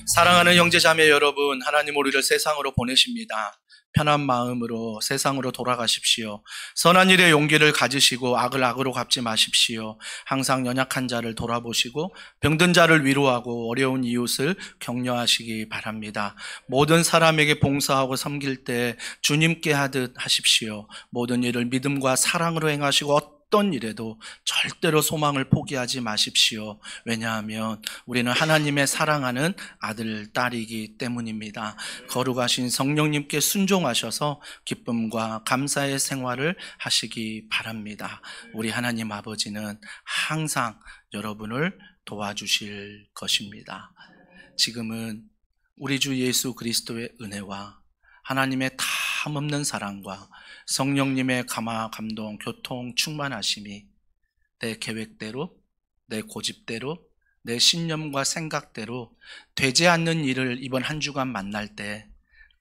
사랑하는 형제자매 여러분, 하나님 우리를 세상으로 보내십니다. 편한 마음으로 세상으로 돌아가십시오. 선한 일에 용기를 가지시고 악을 악으로 갚지 마십시오. 항상 연약한 자를 돌아보시고 병든 자를 위로하고 어려운 이웃을 격려하시기 바랍니다. 모든 사람에게 봉사하고 섬길 때 주님께 하듯 하십시오. 모든 일을 믿음과 사랑으로 행하시고 어떤 일에도 절대로 소망을 포기하지 마십시오. 왜냐하면 우리는 하나님의 사랑하는 아들, 딸이기 때문입니다. 거룩하신 성령님께 순종하셔서 기쁨과 감사의 생활을 하시기 바랍니다. 우리 하나님 아버지는 항상 여러분을 도와주실 것입니다. 지금은 우리 주 예수 그리스도의 은혜와 하나님의 탐없는 사랑과 성령님의 감화, 감동, 교통, 충만하심이 내 계획대로, 내 고집대로, 내 신념과 생각대로 되지 않는 일을 이번 한 주간 만날 때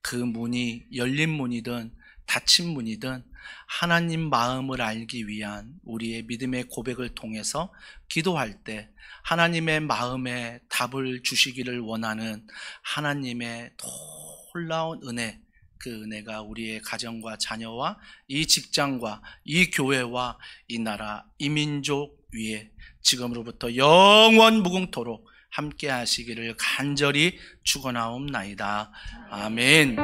그 문이 열린 문이든 닫힌 문이든 하나님 마음을 알기 위한 우리의 믿음의 고백을 통해서 기도할 때 하나님의 마음에 답을 주시기를 원하는 하나님의 놀라운 은혜, 그 은혜가 우리의 가정과 자녀와 이 직장과 이 교회와 이 나라, 이 민족 위에 지금으로부터 영원 무궁토록 함께 하시기를 간절히 축원하옵나이다. 아멘.